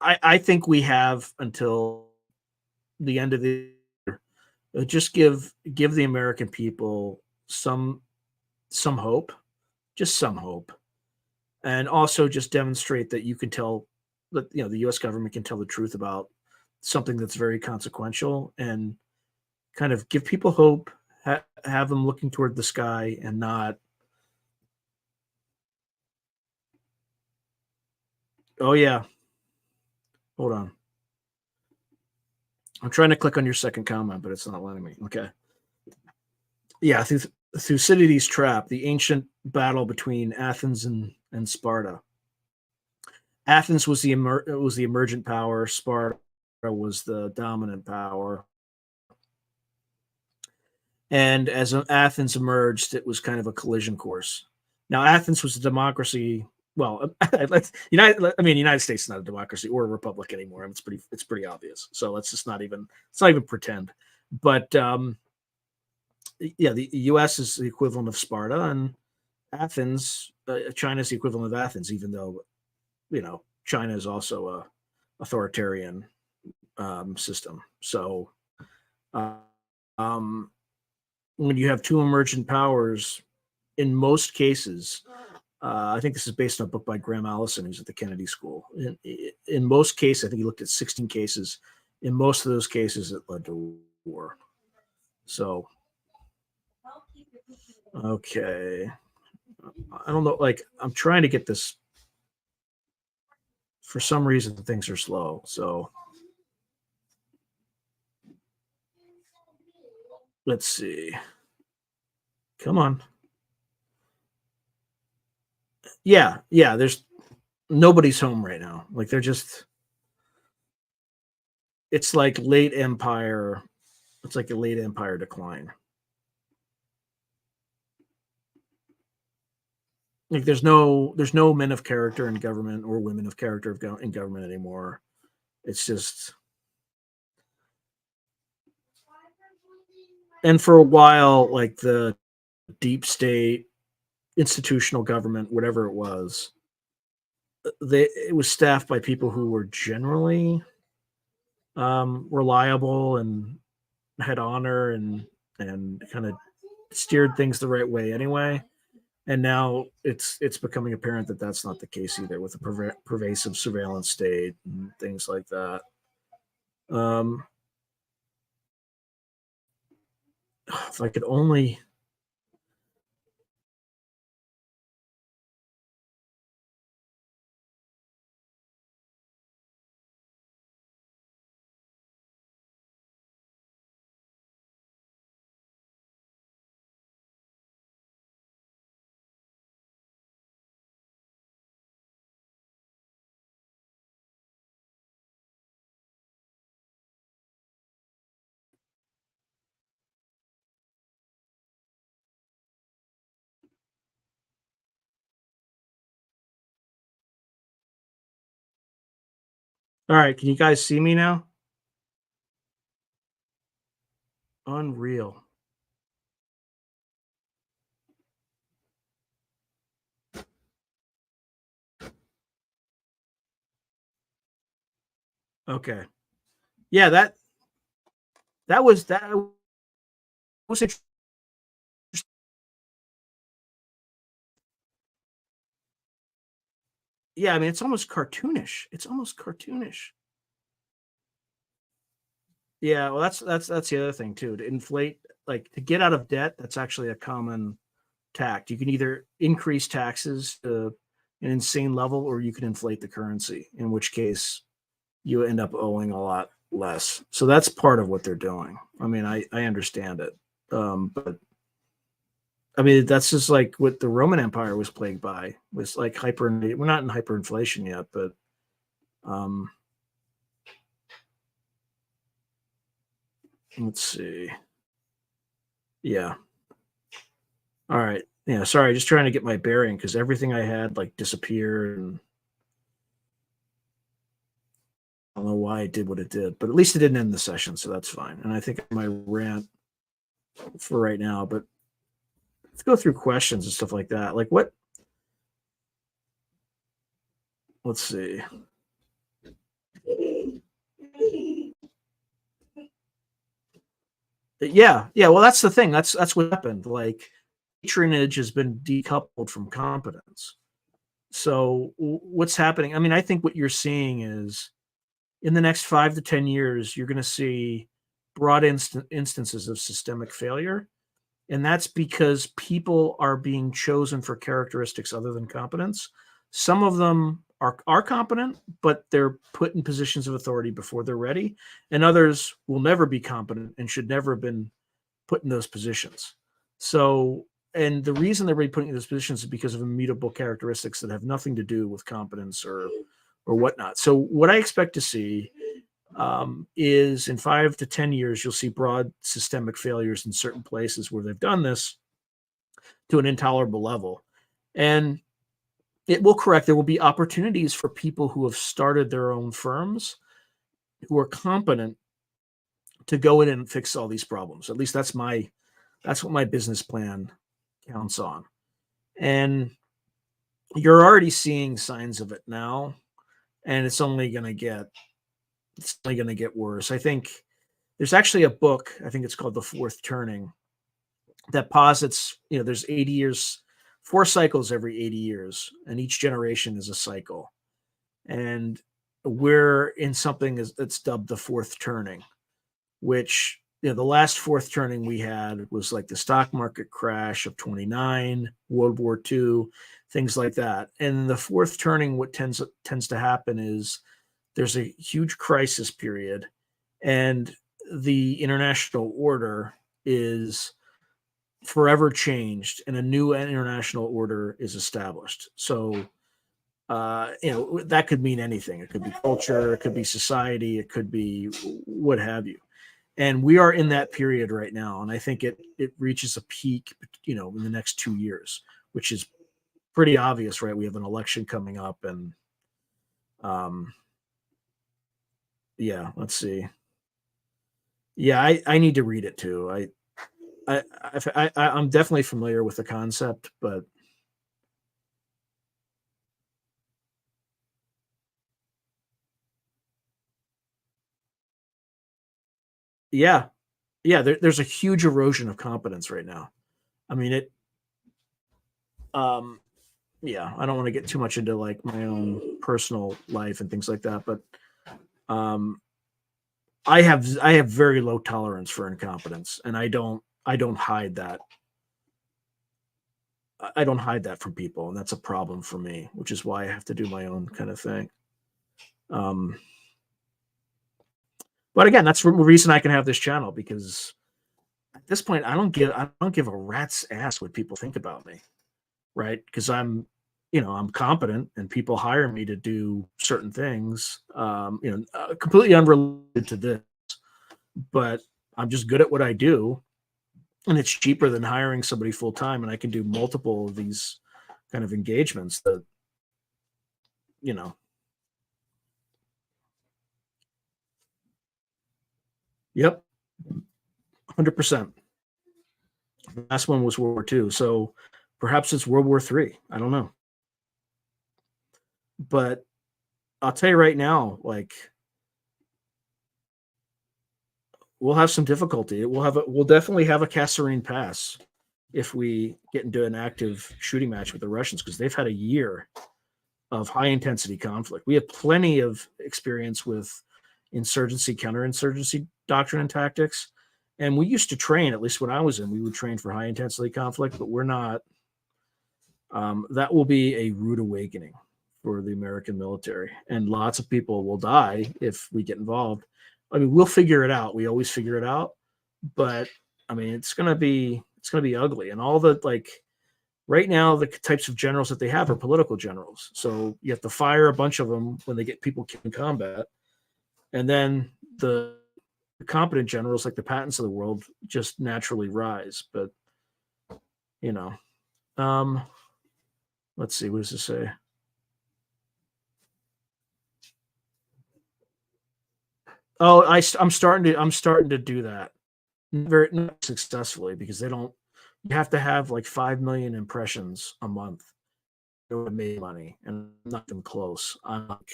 I think we have until the end of the year. Just give the American people some hope, just some hope, and also just demonstrate that you can tell that the U.S. government can tell the truth about something that's very consequential, and kind of give people hope, have them looking toward the sky and not. Oh yeah, hold on. I'm trying to click on your second comment, but it's not letting me. Okay. Yeah, through Thucydides' trap, the ancient battle between Athens and Sparta. Athens was the emergent power. Sparta was the dominant power. And as Athens emerged, it was kind of a collision course. Now, Athens was a democracy. Well, United States is not a democracy or a republic anymore. I mean, it's pretty obvious. So let's not even pretend. But yeah, the U.S. is the equivalent of Sparta, and Athens, China is the equivalent of Athens, even though China is also a authoritarian system. So when you have two emergent powers, in most cases, I think this is based on a book by Graham Allison, who's at the Kennedy School. In most cases, I think he looked at 16 cases. In most of those cases, it led to war. So, okay. I don't know. Like, I'm trying to get this. For some reason, things are slow. So, let's see. Come on. Yeah. There's nobody's home right now. Like, they're just. It's like late empire. It's like a late empire decline. Like, there's no men of character in government or women of character in government anymore. It's just, and for a while, like the deep state, institutional government, whatever it was, it was staffed by people who were generally reliable and had honor and kind of steered things the right way anyway. And now it's becoming apparent that that's not the case either, with a pervasive surveillance state and things like that. If I could only. All right, can you guys see me now? Unreal. Okay. Yeah, that was interesting. Yeah, I mean, it's almost cartoonish. It's almost cartoonish. Yeah, well, that's the other thing too. To inflate, like to get out of debt, that's actually a common tact. You can either increase taxes to an insane level, or you can inflate the currency, in which case you end up owing a lot less. So that's part of what they're doing. I mean, I understand it, but I mean that's just like what the Roman Empire was plagued by. Was like hyper. We're not in hyperinflation yet, but um, let's see. Yeah. All right. Yeah. Sorry, just trying to get my bearing because everything I had like disappeared, and I don't know why it did what it did, but at least it didn't end the session, so that's fine. And I think my rant for right now, but let's go through questions and stuff like that. Like what? Let's see. Yeah, yeah. Well, that's the thing. That's what happened. Like patronage has been decoupled from competence. So what's happening? I mean, I think what you're seeing is in the next 5 to 10 years, you're going to see broad instances of systemic failure. And that's because people are being chosen for characteristics other than competence. Some of them are competent, but they're put in positions of authority before they're ready. And others will never be competent and should never have been put in those positions. So, and the reason they're being put in those positions is because of immutable characteristics that have nothing to do with competence or whatnot. So, what I expect to see is in 5 to 10 years, you'll see broad systemic failures in certain places where they've done this to an intolerable level. And it will correct. There will be opportunities for people who have started their own firms who are competent to go in and fix all these problems. At least that's what my business plan counts on. And you're already seeing signs of it now, and it's only going to get worse. I think there's actually a book, I think it's called The Fourth Turning, that posits, there's 80 years, 4 cycles every 80 years, and each generation is a cycle. And we're in something that's dubbed the fourth turning, which, the last fourth turning we had was like the stock market crash of 29, World War II, things like that. And the fourth turning, what tends to happen is there's a huge crisis period, and the international order is forever changed and a new international order is established. So, that could mean anything. It could be culture, it could be society, it could be what have you. And we are in that period right now. And I think it reaches a peak, in the next 2 years, which is pretty obvious, right? We have an election coming up, and yeah, let's see. Yeah, I need to read it too. I'm definitely familiar with the concept, but yeah, yeah, there's a huge erosion of competence right now. I mean, um, yeah, I don't want to get too much into like my own personal life and things like that, but um, I have very low tolerance for incompetence, and I don't hide that. I don't hide that from people, and that's a problem for me, which is why I have to do my own kind of thing. Um, but again, that's the reason I can have this channel, because at this point, I don't give a rat's ass what people think about me, right? Because I'm competent, and people hire me to do certain things, completely unrelated to this, but I'm just good at what I do, and it's cheaper than hiring somebody full time, and I can do multiple of these kind of engagements that, you know, yep, 100%. The last one was World War II, so perhaps it's World War III. I don't know, but I'll tell you right now, like we'll have some difficulty. We'll definitely have a Kasserine pass if we get into an active shooting match with the Russians, because they've had a year of high intensity conflict. We have plenty of experience with insurgency, counterinsurgency doctrine and tactics. And we used to train, at least when I was in, we would train for high intensity conflict, but we're not. That will be a rude awakening for the American military. And lots of people will die if we get involved. I mean, we'll figure it out. We always figure it out. But I mean, it's gonna be ugly. And all the, like, right now, the types of generals that they have are political generals. So you have to fire a bunch of them when they get people killed in combat. And then the competent generals, like the Pattons of the world, just naturally rise. But, you know, let's see, what does it say? Oh, I'm starting to do that, not successfully, because they don't. You have to have like 5 million impressions a month to make money, and I'm not even close. I'm like,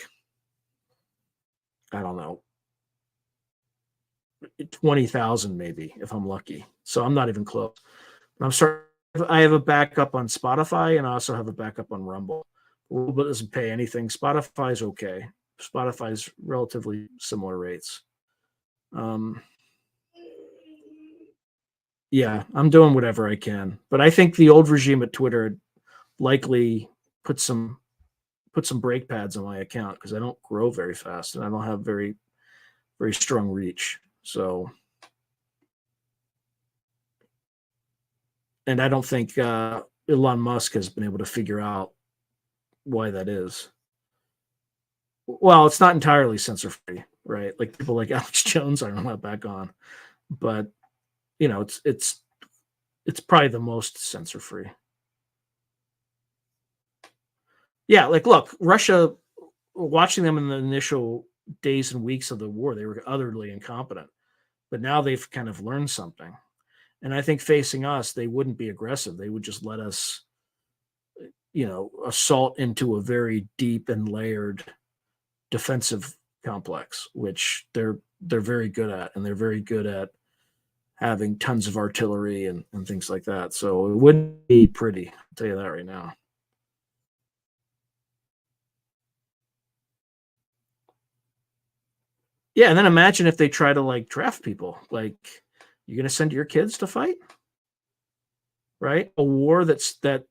I don't know, 20,000 maybe if I'm lucky. So I'm not even close. I'm starting. I have a backup on Spotify, and I also have a backup on Rumble. Rumble doesn't pay anything. Spotify's okay. Spotify's relatively similar rates. Yeah, I'm doing whatever I can, but I think the old regime at Twitter likely put some brake pads on my account because I don't grow very fast and I don't have very strong reach. So, and I don't think Elon Musk has been able to figure out why that is. Well, it's not entirely censor free, right? Like people like Alex Jones are not back on, but you know, it's probably the most censor free. Yeah, like look, Russia, watching them in the initial days and weeks of the war, they were utterly incompetent. But now they've kind of learned something. And I think facing us, they wouldn't be aggressive. They would just let us, you know, assault into a very deep and layered defensive complex, which they're very good at, and they're very good at having tons of artillery and things like that. So it wouldn't be pretty, I'll tell you that right now. Yeah, and then imagine if they try to like draft people. Like, you're going to send your kids to fight, right? A war that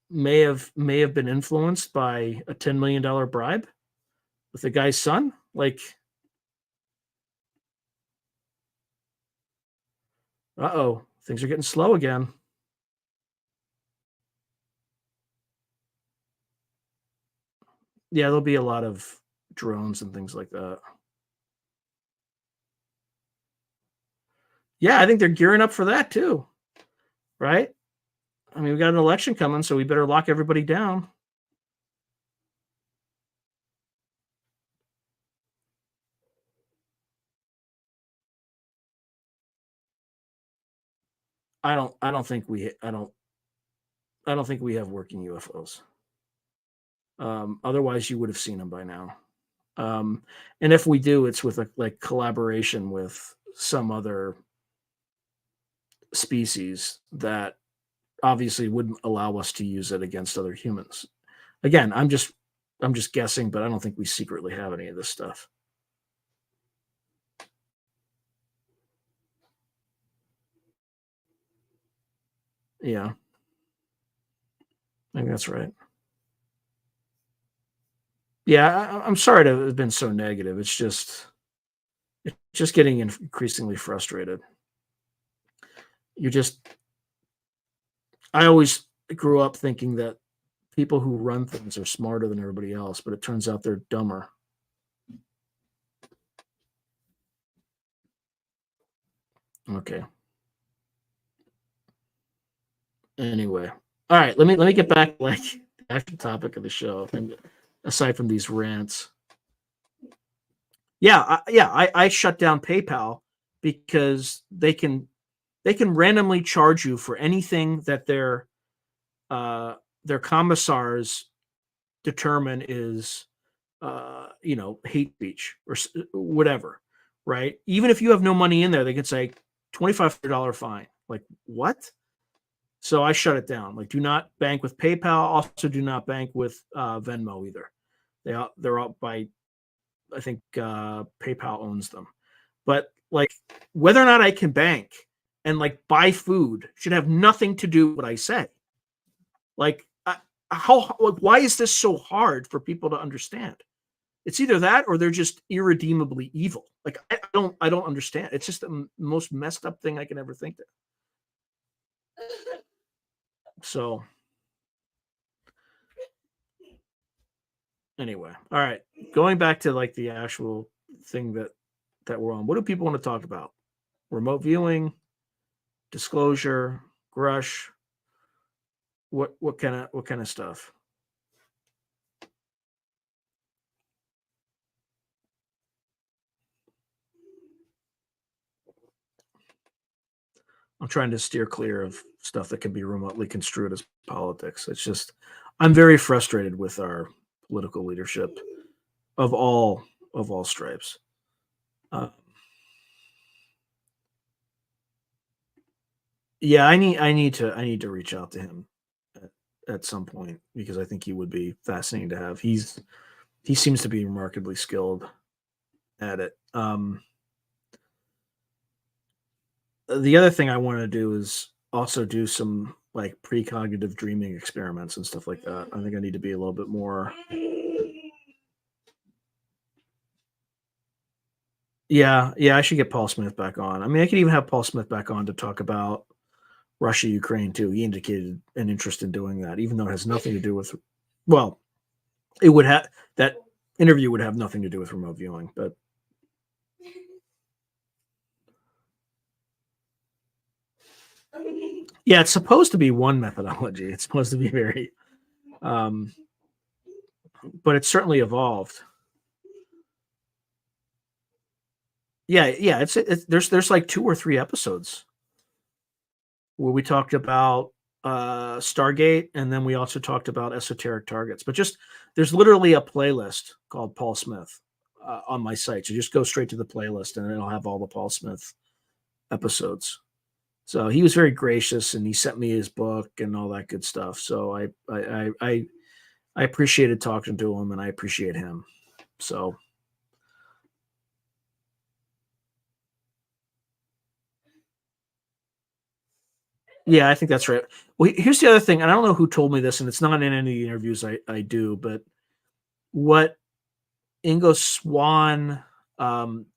may have been influenced by a $10 million bribe with the guy's son. Like, uh-oh, things are getting slow again. Yeah, there'll be a lot of drones and things like that. Yeah, I think they're gearing up for that too, right? I mean, we got an election coming, so we better lock everybody down. I don't think we have working UFOs. Otherwise, you would have seen them by now. And if we do, it's with a like collaboration with some other species that obviously wouldn't allow us to use it against other humans. Again, I'm just guessing, but I don't think we secretly have any of this stuff. Yeah, I think that's right. Yeah, I'm sorry to have been so negative. It's just getting increasingly frustrated. You're just I always grew up thinking that people who run things are smarter than everybody else, but it turns out they're dumber. Okay. Anyway, all right. Let me get back like the actual topic of the show. And aside from these rants, I shut down PayPal because they can randomly charge you for anything that their commissars determine is hate speech or whatever, right? Even if you have no money in there, they can say $2,500 fine. Like, what? So I shut it down. Like, do not bank with PayPal. Also, do not bank with Venmo either. They're out by, I think PayPal owns them. But like, whether or not I can bank and like buy food should have nothing to do with what I say. Like, why is this so hard for people to understand? It's either that or they're just irredeemably evil. Like, I don't understand. It's just the most messed up thing I can ever think of. So anyway, all right. Going back to like the actual thing that we're on. What do people want to talk about? Remote viewing, disclosure, Grush. What kind of stuff? I'm trying to steer clear of stuff that can be remotely construed as politics. It's just I'm very frustrated with our political leadership of all stripes. Yeah, I need to reach out to him at some point because I think he would be fascinating to have. He seems to be remarkably skilled at it. The other thing I want to do is also do some like precognitive dreaming experiments and stuff like that. I think I need to be a little bit more. Yeah, I should get Paul Smith back on. I mean, I could even have Paul Smith back on to talk about Russia, Ukraine too. He indicated an interest in doing that, even though it has nothing to do with. Well, it would have that interview would have nothing to do with remote viewing, but yeah, it's supposed to be one methodology. It's supposed to be very, but it's certainly evolved. Yeah. It's there's like 2 or 3 episodes where we talked about Stargate, and then we also talked about esoteric targets. But just there's literally a playlist called Paul Smith on my site. So just go straight to the playlist, and it'll have all the Paul Smith episodes. So he was very gracious, and he sent me his book and all that good stuff. So I appreciated talking to him, and I appreciate him. So. Yeah, I think that's right. Well, here's the other thing, and I don't know who told me this, and it's not in any of the interviews I do, but what Ingo Swann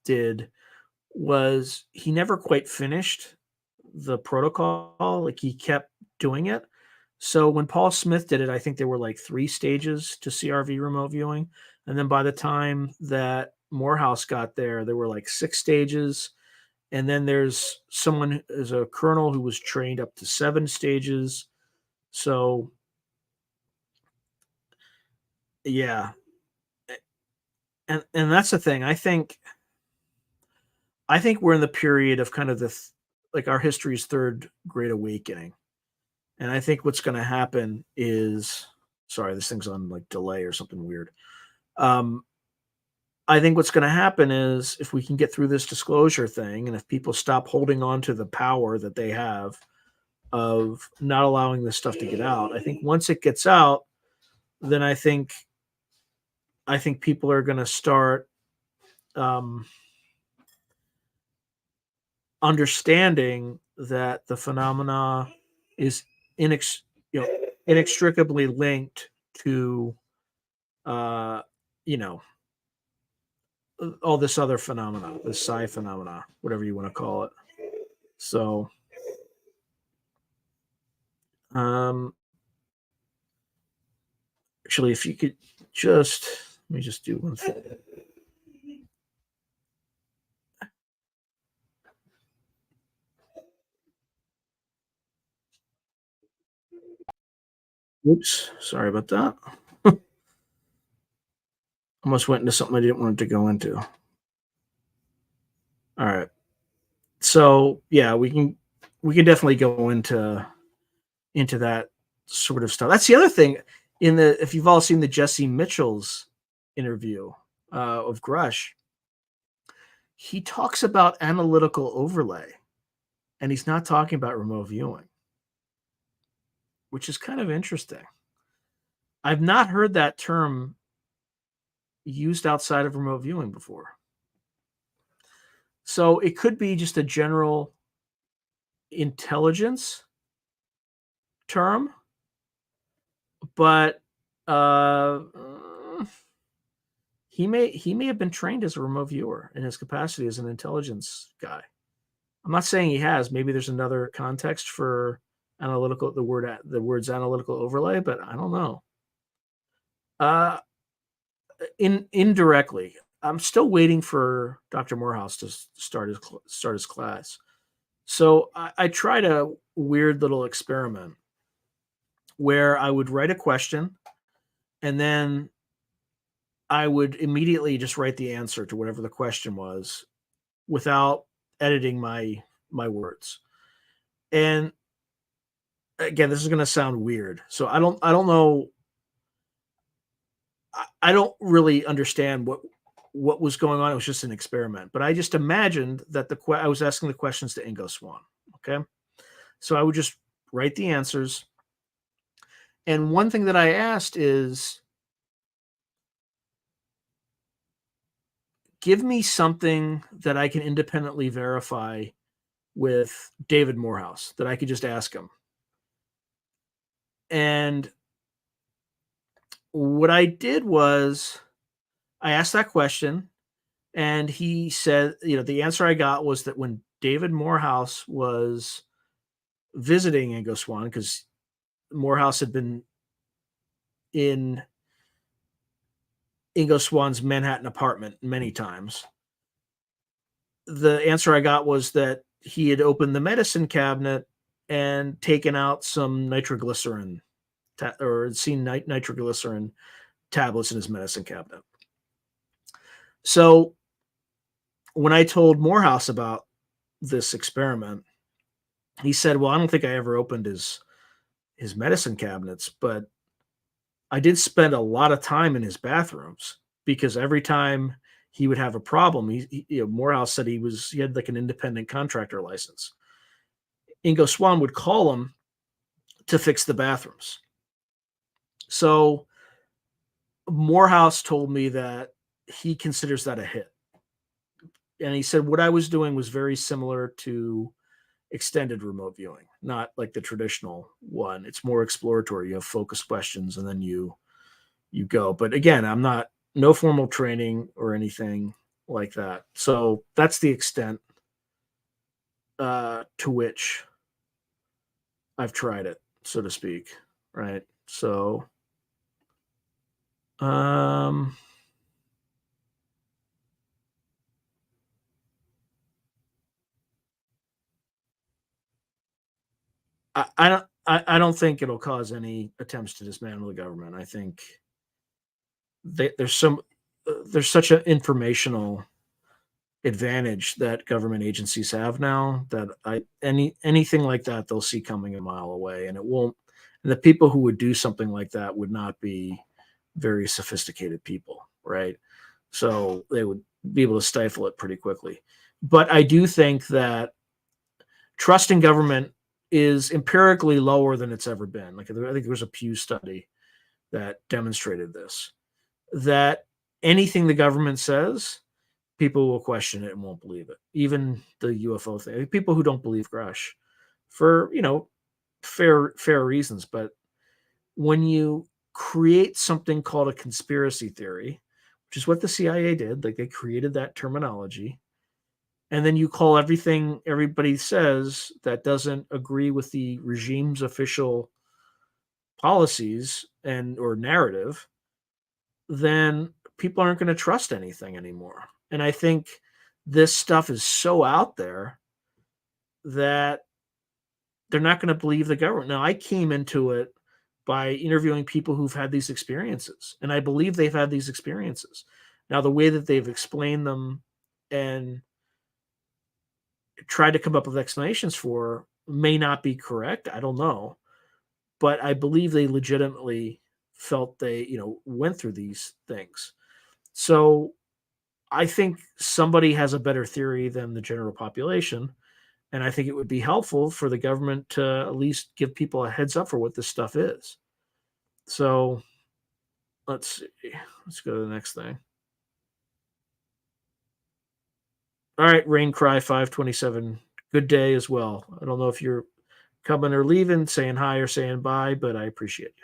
did was he never quite finished the protocol. Like, he kept doing it. So when Paul Smith did it, I think there were like 3 stages to CRV remote viewing. And then by the time that Morehouse got there were like 6 stages. And then there's a colonel who was trained up to 7 stages. So yeah. And that's the thing. I think we're in the period of kind of like our history's third great awakening. And I think what's going to happen is, sorry, this thing's on like delay or something weird. I think what's going to happen is if we can get through this disclosure thing, and if people stop holding on to the power that they have of not allowing this stuff to get out, I think once it gets out, then I think people are going to start understanding that the phenomena is inextricably linked to all this other phenomena, the psi phenomena, whatever you want to call it. So actually, if you could just let me just do one thing. Oops, sorry about that. Almost went into something I didn't want it to go into. All right. So yeah, we can definitely go into that sort of stuff. That's the other thing. If you've all seen the Jesse Mitchell's interview of Grush, he talks about analytical overlay, and he's not talking about remote viewing. which is kind of interesting. I've not heard that term used outside of remote viewing before. So it could be just a general intelligence term, but he may have been trained as a remote viewer in his capacity as an intelligence guy. I'm not saying he has. Maybe there's another context for analytical, the word's analytical overlay, but I don't know. Indirectly, I'm still waiting for Dr. Morehouse to start his class. So I tried a weird little experiment where I would write a question and then I would immediately just write the answer to whatever the question was without editing my words. And again, this is going to sound weird. So I don't know. I don't really understand what was going on. It was just an experiment, but I just imagined that I was asking the questions to Ingo Swann. Okay. So I would just write the answers. And one thing that I asked is, give me something that I can independently verify with David Morehouse that I could just ask him. And what I did was I asked that question and he said, the answer I got was that when David Morehouse was visiting Ingo Swann, because Morehouse had been in Ingo Swann's Manhattan apartment many times, the answer I got was that he had opened the medicine cabinet and taken out some nitroglycerin or seen nitroglycerin tablets in his medicine cabinet. So when I told Morehouse about this experiment, he said, well, I don't think I ever opened his medicine cabinets, but I did spend a lot of time in his bathrooms because every time he would have a problem, Morehouse said he had like an independent contractor license. Ingo Swann would call him to fix the bathrooms. So Morehouse told me that he considers that a hit. And he said what I was doing was very similar to extended remote viewing, not like the traditional one. It's more exploratory. You have focus questions and then you go. But again, I'm not, no formal training or anything like that. So that's the extent to which I've tried it, so to speak. Right. So, I don't think it'll cause any attempts to dismantle the government. I think there's such an informational advantage that government agencies have now that anything like that they'll see coming a mile away, and it won't. And the people who would do something like that would not be very sophisticated people, right? So they would be able to stifle it pretty quickly. But I do think that trust in government is empirically lower than it's ever been. Like I think there was a Pew study that demonstrated this, that anything the government says, people will question it and won't believe it. Even the UFO thing, people who don't believe Grush for, fair reasons. But when you create something called a conspiracy theory, which is what the CIA did, like they created that terminology, and then you call everything everybody says that doesn't agree with the regime's official policies or narrative, then people aren't going to trust anything anymore. And I think this stuff is so out there that they're not going to believe the government. Now, I came into it by interviewing people who've had these experiences, and I believe they've had these experiences. Now, the way that they've explained them and tried to come up with explanations for may not be correct. I don't know. But I believe they legitimately felt they, went through these things. So I think somebody has a better theory than the general population. And I think it would be helpful for the government to at least give people a heads up for what this stuff is. So let's see. Let's go to the next thing. All right, Rain Cry 527. Good day as well. I don't know if you're coming or leaving, saying hi or saying bye, but I appreciate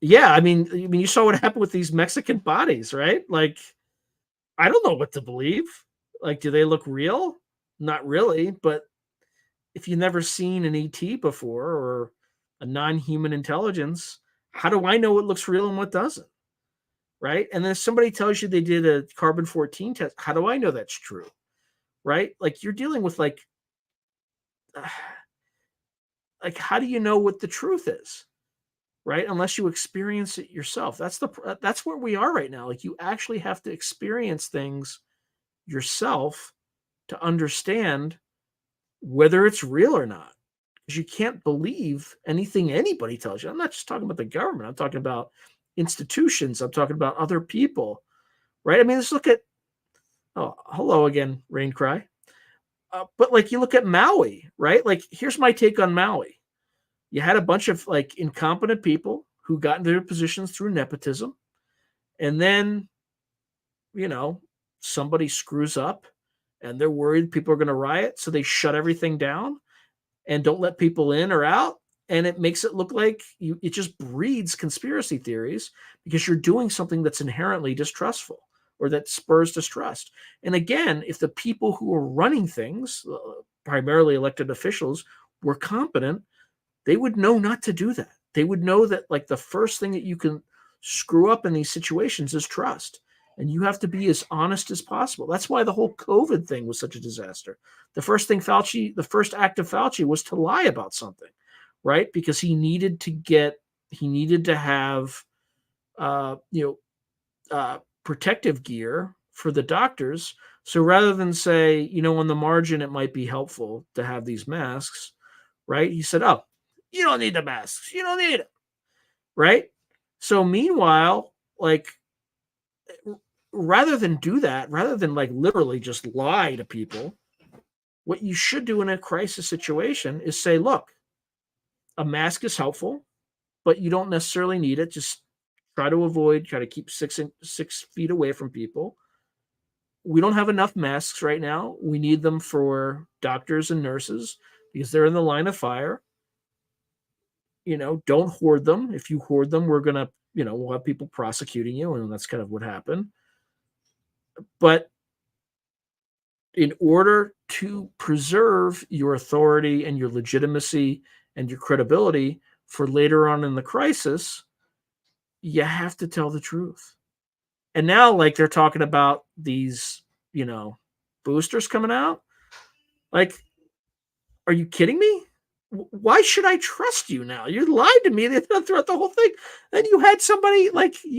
you. Yeah, I mean, you saw what happened with these Mexican bodies, right? Like, I don't know what to believe. Like, do they look real? Not really, but if you've never seen an ET before or a non-human intelligence, how do I know what looks real and what doesn't? Right? And then if somebody tells you they did a carbon 14 test, how do I know that's true? Right? Like you're dealing with like how do you know what the truth is? Right? Unless you experience it yourself. That's where we are right now. Like you actually have to experience things yourself to understand whether it's real or not. Because you can't believe anything anybody tells you. I'm not just talking about the government. I'm talking about institutions. I'm talking about other people. Right? I mean, let's look at hello again, Rain Cry. But like you look at Maui, right? Like here's my take on Maui. You had a bunch of like incompetent people who got into their positions through nepotism. And then, somebody screws up and they're worried people are going to riot. So they shut everything down and don't let people in or out. And it makes it look like it just breeds conspiracy theories because you're doing something that's inherently distrustful or that spurs distrust. And again, if the people who are running things, primarily elected officials, were competent, they would know not to do that. They would know that like the first thing that you can screw up in these situations is trust. And you have to be as honest as possible. That's why the whole COVID thing was such a disaster. The first act of Fauci was to lie about something, right? Because he needed to have, protective gear for the doctors. So rather than say, on the margin, it might be helpful to have these masks, right? He said, oh, you don't need the masks. You don't need it. Right? So meanwhile, like, rather than do that, rather than like literally just lie to people, what you should do in a crisis situation is say, look, a mask is helpful, but you don't necessarily need it. Just try to keep 6 feet away from people. We don't have enough masks right now. We need them for doctors and nurses because they're in the line of fire. Don't hoard them. If you hoard them, we're going to, we'll have people prosecuting you. And that's kind of what happened. But in order to preserve your authority and your legitimacy and your credibility for later on in the crisis, you have to tell the truth. And now, like, they're talking about these, boosters coming out. Like, are you kidding me? Why should I trust you now? You lied to me throughout the whole thing. Then you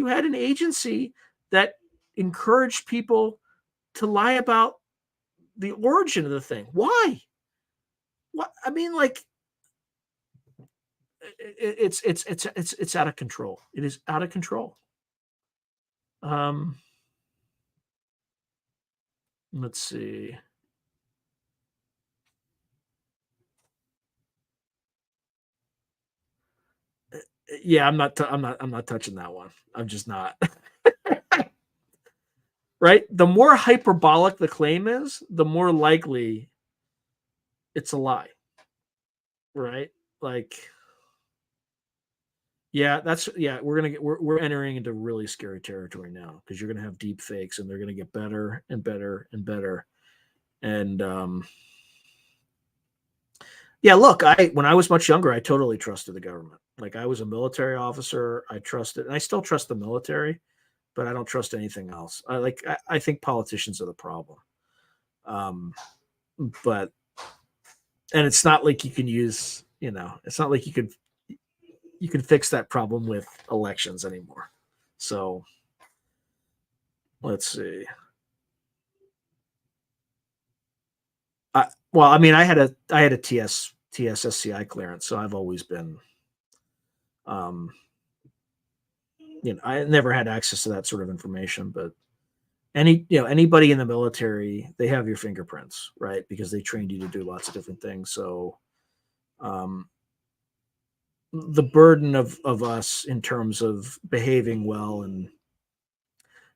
had an agency that encouraged people to lie about the origin of the thing. Why? What? I mean, like, it's out of control. It is out of control. Let's see. Yeah, I'm not touching that one. I'm just not. Right? The more hyperbolic the claim is, the more likely it's a lie. Right? Like, yeah, we're entering into really scary territory now because you're gonna have deep fakes and they're gonna get better and better and better. And yeah, look, when I was much younger, I totally trusted the government. Like I was a military officer, I trusted, and I still trust the military, but I don't trust anything else. I think politicians are the problem. But and it's not like you can use, it's not like you can fix that problem with elections anymore. So let's see. I had a TSSCI clearance, so I've always been, I never had access to that sort of information, but anybody in the military, they have your fingerprints, right? Because they trained you to do lots of different things. So um, the burden of us in terms of behaving well and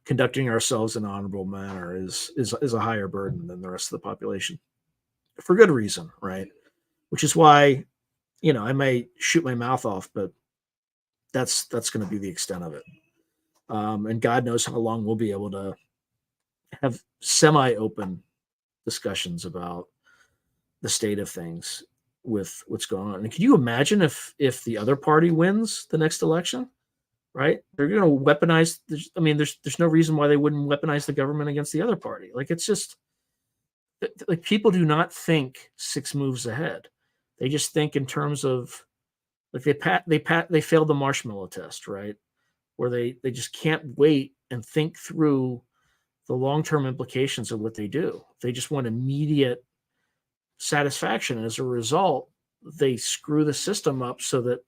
conducting ourselves in an honorable manner is a higher burden than the rest of the population for good reason, right? Which is why I may shoot my mouth off, but that's going to be the extent of it. And God knows how long we'll be able to have semi-open discussions about the state of things with what's going on. And can you imagine if the other party wins the next election? Right? They're going to weaponize. There's no reason why they wouldn't weaponize the government against the other party. Like, it's just like people do not think 6 moves ahead. They just think in terms of like they failed the marshmallow test, right? Where they just can't wait and think through the long-term implications of what they do. They just want immediate satisfaction. And as a result, they screw the system up so that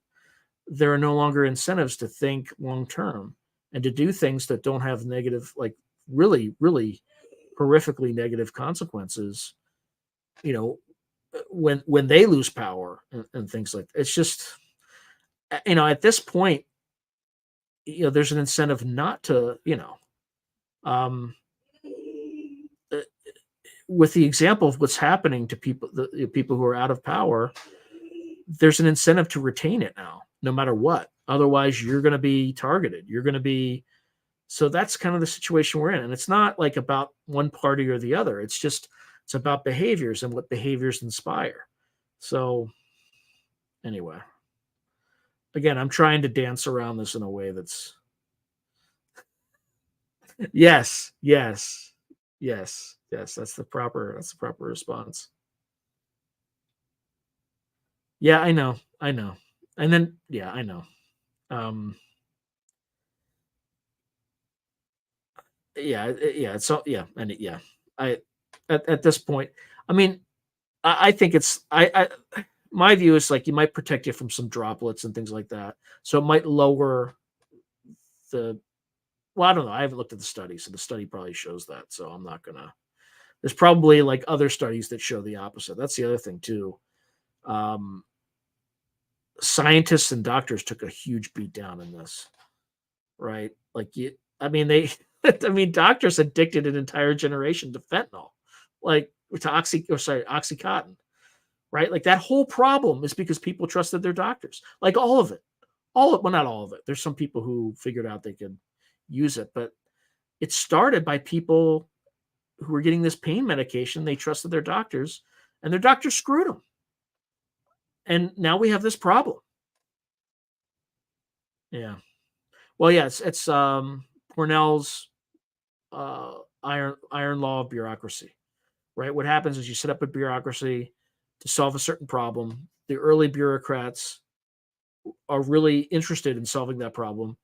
there are no longer incentives to think long-term and to do things that don't have negative, like really, really horrifically negative consequences, when they lose power and things like that. It's just, at this point, there's an incentive not to, um, with the example of what's happening to people, the people who are out of power, there's an incentive to retain it now, no matter what. Otherwise, you're going to be targeted. You're going to be. So that's kind of the situation we're in. And it's not like about one party or the other. It's about behaviors and what behaviors inspire. So anyway, again, I'm trying to dance around this in a way that's yes. That's the proper response. Yeah, I know. And then yeah, I know. Um yeah, it's all yeah, and yeah. I at this point, I mean, I think it's my view is like you might protect you from some droplets and things like that. So it might lower the well, I don't know. I haven't looked at the study, so the study probably shows that. So I'm not gonna. There's probably like other studies that show the opposite. That's the other thing too. Um, Scientists and doctors took a huge beat down in this, right? Like they, doctors addicted an entire generation to fentanyl, like to oxycontin, right? Like that whole problem is because people trusted their doctors, like all of it, well, not all of it. There's some people who figured out they could use it, but it started by people who were getting this pain medication. They trusted their doctors, and their doctors screwed them. And now we have this problem. Yeah. Well, yeah, it's Cornell's iron law of bureaucracy, right? What happens is you set up a bureaucracy to solve a certain problem. The early bureaucrats are really interested in solving that problem,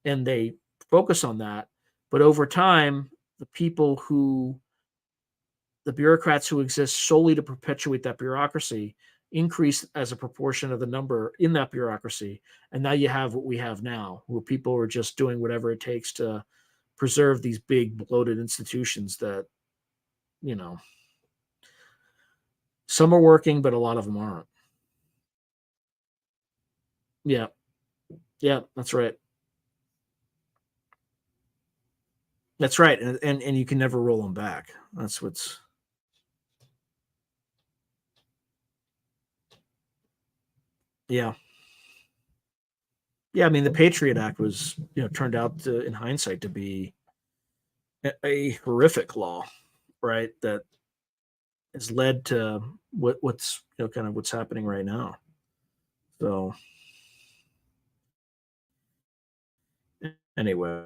and they focus on that. But over time, the bureaucrats who exist solely to perpetuate that bureaucracy increase as a proportion of the number in that bureaucracy. And now you have what we have now, where people are just doing whatever it takes to preserve these big bloated institutions that, some are working, but a lot of them aren't. Yeah. Yeah, that's right. That's right. And you can never roll them back. That's what's yeah. Yeah, the Patriot Act was, turned out to, in hindsight, to be a horrific law, right? That has led to what's kind of what's happening right now. So anyway,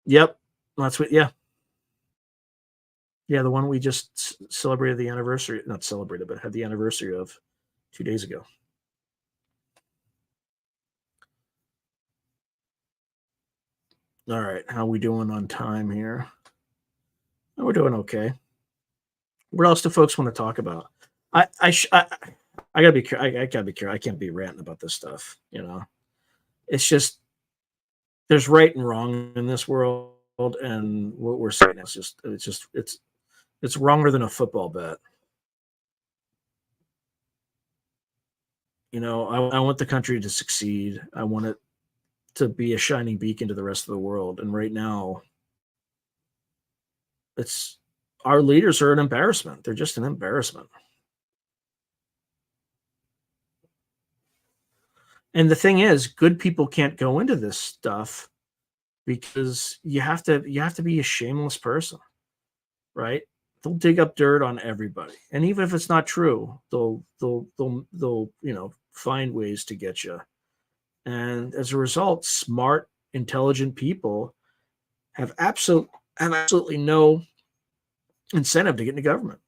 yep, that's what. Yeah, the one we just celebrated the anniversary, not celebrated, but had the anniversary of 2 days ago. All right, how we doing on time here? We're doing okay. What else do folks want to talk about? I I gotta be. I gotta be careful. I can't be ranting about this stuff. It's just there's right and wrong in this world, and what we're saying is it's wronger than a football bet. I want the country to succeed. I want it to be a shining beacon to the rest of the world. And right now, it's our leaders are an embarrassment. They're just an embarrassment. And the thing is, good people can't go into this stuff because you have to be a shameless person, right? They'll dig up dirt on everybody, and even if it's not true, they'll find ways to get you. And as a result, smart, intelligent people have absolutely no incentive to get into government.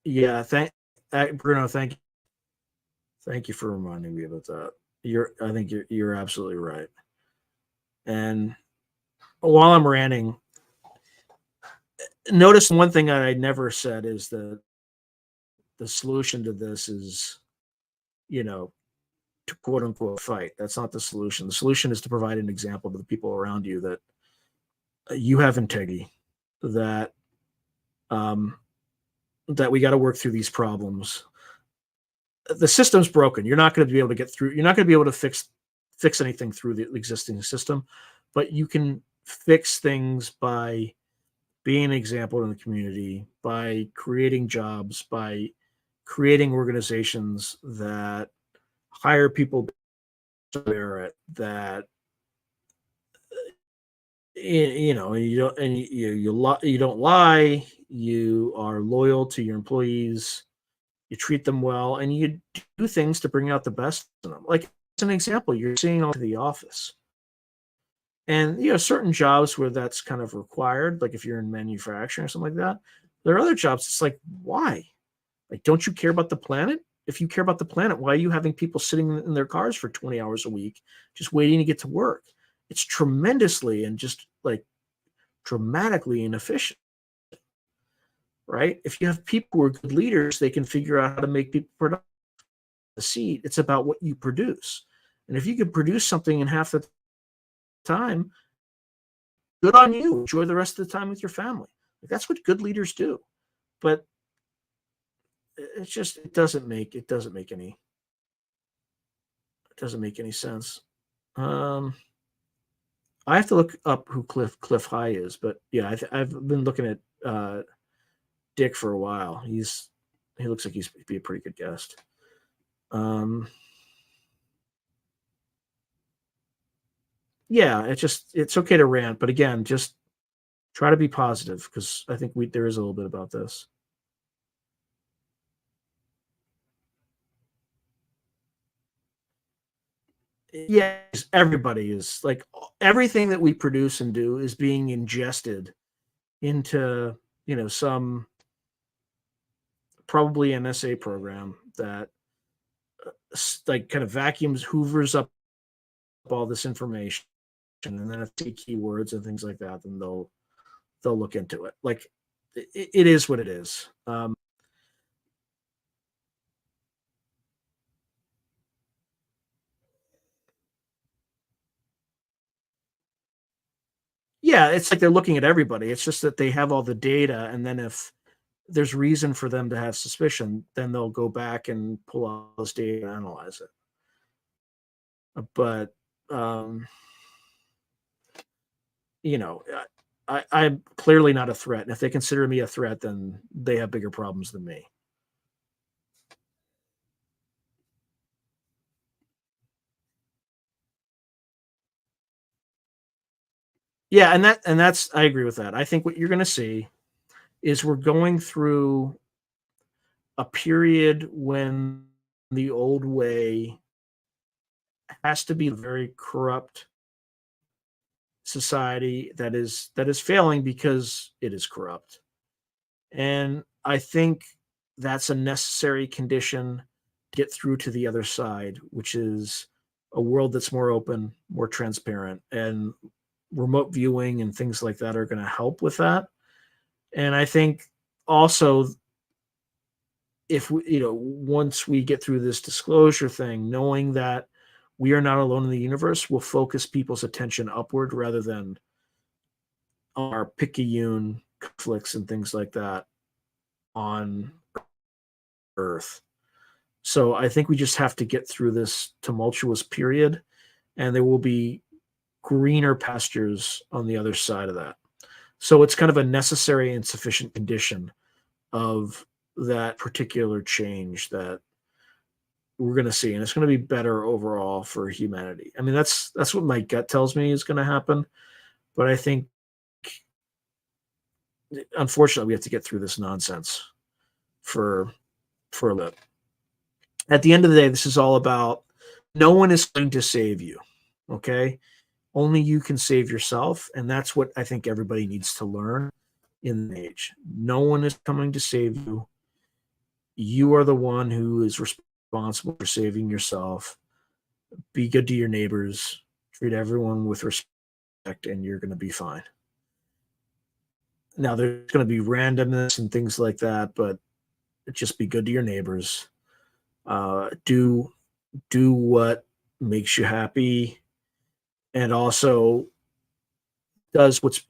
Yeah, Bruno. Thank you for reminding me about that. I think you're absolutely right. And while I'm ranting, notice one thing that I never said is that the solution to this is, to quote unquote fight. That's not the solution. The solution is to provide an example to the people around you that you have integrity, that that we got to work through these problems. The system's broken. You're not going to be able to get through. You're not going to be able to fix anything through the existing system, but you can fix things by being an example in the community, by creating jobs, by creating organizations that hire people that you don't lie, you are loyal to your employees, you treat them well, and you do things to bring out the best in them. Like, as an example, you're seeing all the office, and certain jobs where that's kind of required, like if you're in manufacturing or something like that. There are other jobs it's like, why? Like, don't you care about the planet? If you care about the planet, why are you having people sitting in their cars for 20 hours a week just waiting to get to work? It's tremendously and just like dramatically inefficient, right? If you have people who are good leaders, they can figure out how to make people productive. The seed, it's about what you produce. And if you can produce something in half the time, good on you. Enjoy the rest of the time with your family. Like, that's what good leaders do. But it's just it doesn't make any sense. I have to look up who Cliff High is, but yeah, I've been looking at Dick for a while. He looks like he'd be a pretty good guest. Yeah, it's okay to rant, but again, just try to be positive, because I think there is a little bit about this. Yes, everybody is like, everything that we produce and do is being ingested into some probably NSA program that like kind of vacuums, hoovers up all this information, and then if they keywords and things like that, then they'll look into it. Like, it is what it is. Yeah, it's like they're looking at everybody. It's just that they have all the data, and then if there's reason for them to have suspicion, then they'll go back and pull all this data and analyze it. But I'm clearly not a threat, and if they consider me a threat, then they have bigger problems than me. Yeah, and that's I agree with that. I think what you're going to see is we're going through a period when the old way has to be very corrupt society that is failing because it is corrupt. And I think that's a necessary condition to get through to the other side, which is a world that's more open, more transparent, and remote viewing and things like that are going to help with that. And I think also, if we, once we get through this disclosure thing, knowing that we are not alone in the universe will focus people's attention upward rather than our picayune conflicts and things like that on Earth. So I think we just have to get through this tumultuous period, and there will be greener pastures on the other side of that. So it's kind of a necessary and sufficient condition of that particular change that we're going to see, and it's going to be better overall for humanity. I mean, that's what my gut tells me is going to happen, but I think, unfortunately, we have to get through this nonsense for a bit. At the end of the day, this is all about no one is going to save you. Okay, only you can save yourself, and that's what I think everybody needs to learn in the age. No one is coming to save you. You are the one who is responsible for saving yourself. Be good to your neighbors. Treat everyone with respect, and you're going to be fine. Now, there's going to be randomness and things like that, but just be good to your neighbors. Do what makes you happy, and also does what's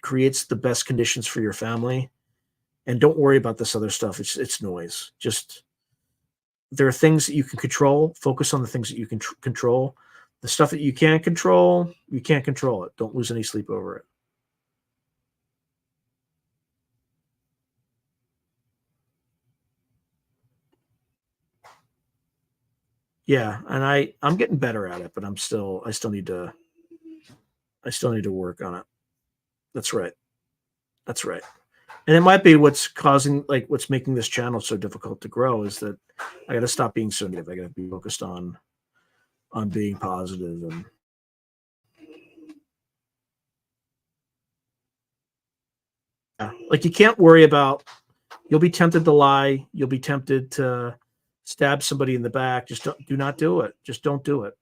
creates the best conditions for your family. And don't worry about this other stuff. It's noise. Just, there are things that you can control. Focus on the things that you can control. The stuff that you can't control, you can't control it. Don't lose any sleep over it. Yeah, and I'm getting better at it, but I still need to work on it. That's right. That's right. And it might be what's making this channel so difficult to grow is that I got to stop being so negative. I got to be focused on being positive. And yeah, like, you can't worry about, you'll be tempted to lie. You'll be tempted to stab somebody in the back. Just do not do it. Just don't do it.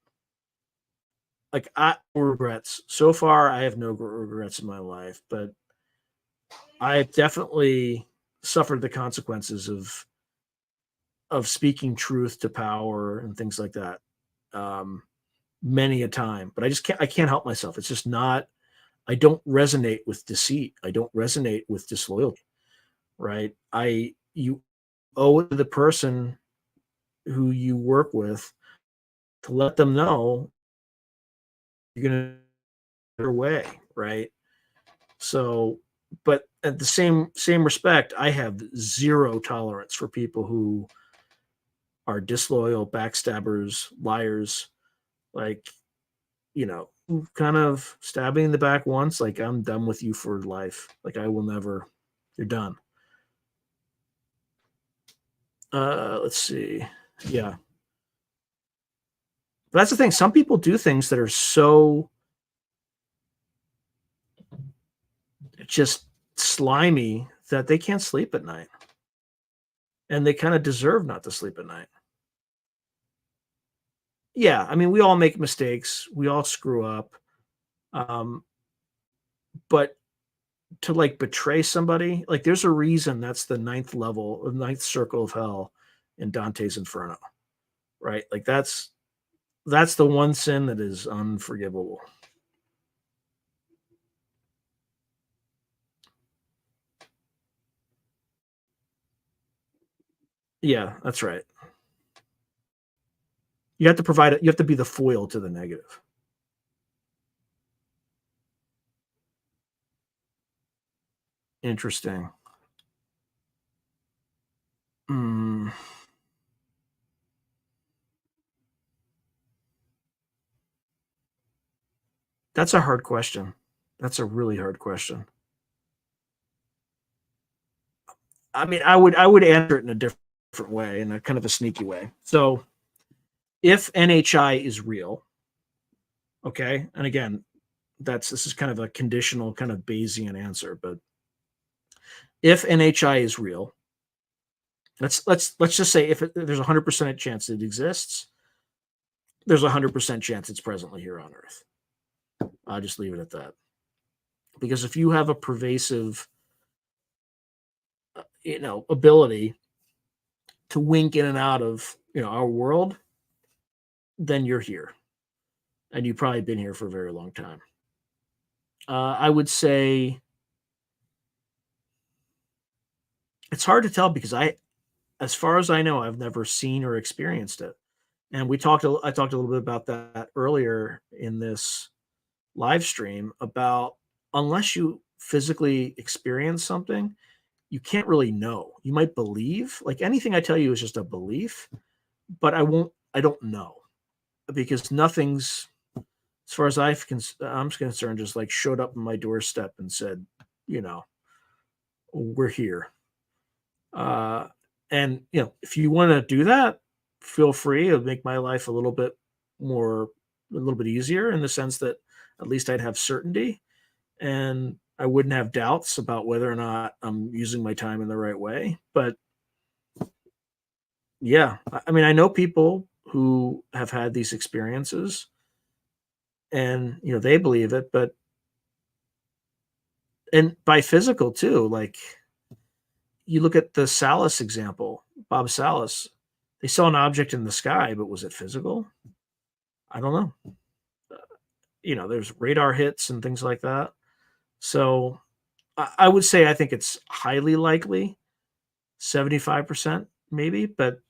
Like, regrets. So far, I have no regrets in my life, but I've definitely suffered the consequences of speaking truth to power and things like that, many a time. But I can't help myself. It's just not. I don't resonate with deceit. I don't resonate with disloyalty. Right? You owe it to the person who you work with to let them know you're gonna their way, right? So, but at the same respect, I have zero tolerance for people who are disloyal, backstabbers, liars. Like, kind of stabbing in the back once, like, I'm done with you for life. Like, I will never. You're done. Let's see. Yeah. But that's the thing. Some people do things that are so just slimy that they can't sleep at night. And they kind of deserve not to sleep at night. Yeah, I mean, we all make mistakes. We all screw up. But to, like, betray somebody, like, there's a reason that's the ninth circle of hell in Dante's Inferno, right? Like, that's the one sin that is unforgivable. Yeah, that's right. You have to provide it. You have to be the foil to the negative. Interesting. Hmm. That's a hard question. That's a really hard question. I mean, I would answer it in a different way, in a kind of a sneaky way. So, if NHI is real, okay, and again, this is kind of a conditional, kind of Bayesian answer, but if NHI is real, let's just say if there's 100% chance it exists, there's 100% chance it's presently here on Earth. I'll just leave it at that. because if you have a pervasive, ability to wink in and out of, our world, then you're here, and you've probably been here for a very long time. I would say it's hard to tell because as far as I know, I've never seen or experienced it. And I talked a little bit about that earlier in this live stream about, unless you physically experience something, you can't really know. You might believe, like anything I tell you is just a belief, but I don't know, because nothing's, as far as I'm concerned, just like showed up on my doorstep and said, you know, we're here. And if you want to do that, feel free. It'll make my life a little bit easier, in the sense that at least I'd have certainty, and I wouldn't have doubts about whether or not I'm using my time in the right way. But yeah, I mean, I know people who have had these experiences, and they believe it, and by physical too. Like, you look at the Salas example, Bob Salas. They saw an object in the sky, but was it physical? I don't know. There's radar hits and things like that. So I would say I think it's highly likely, 75% maybe, but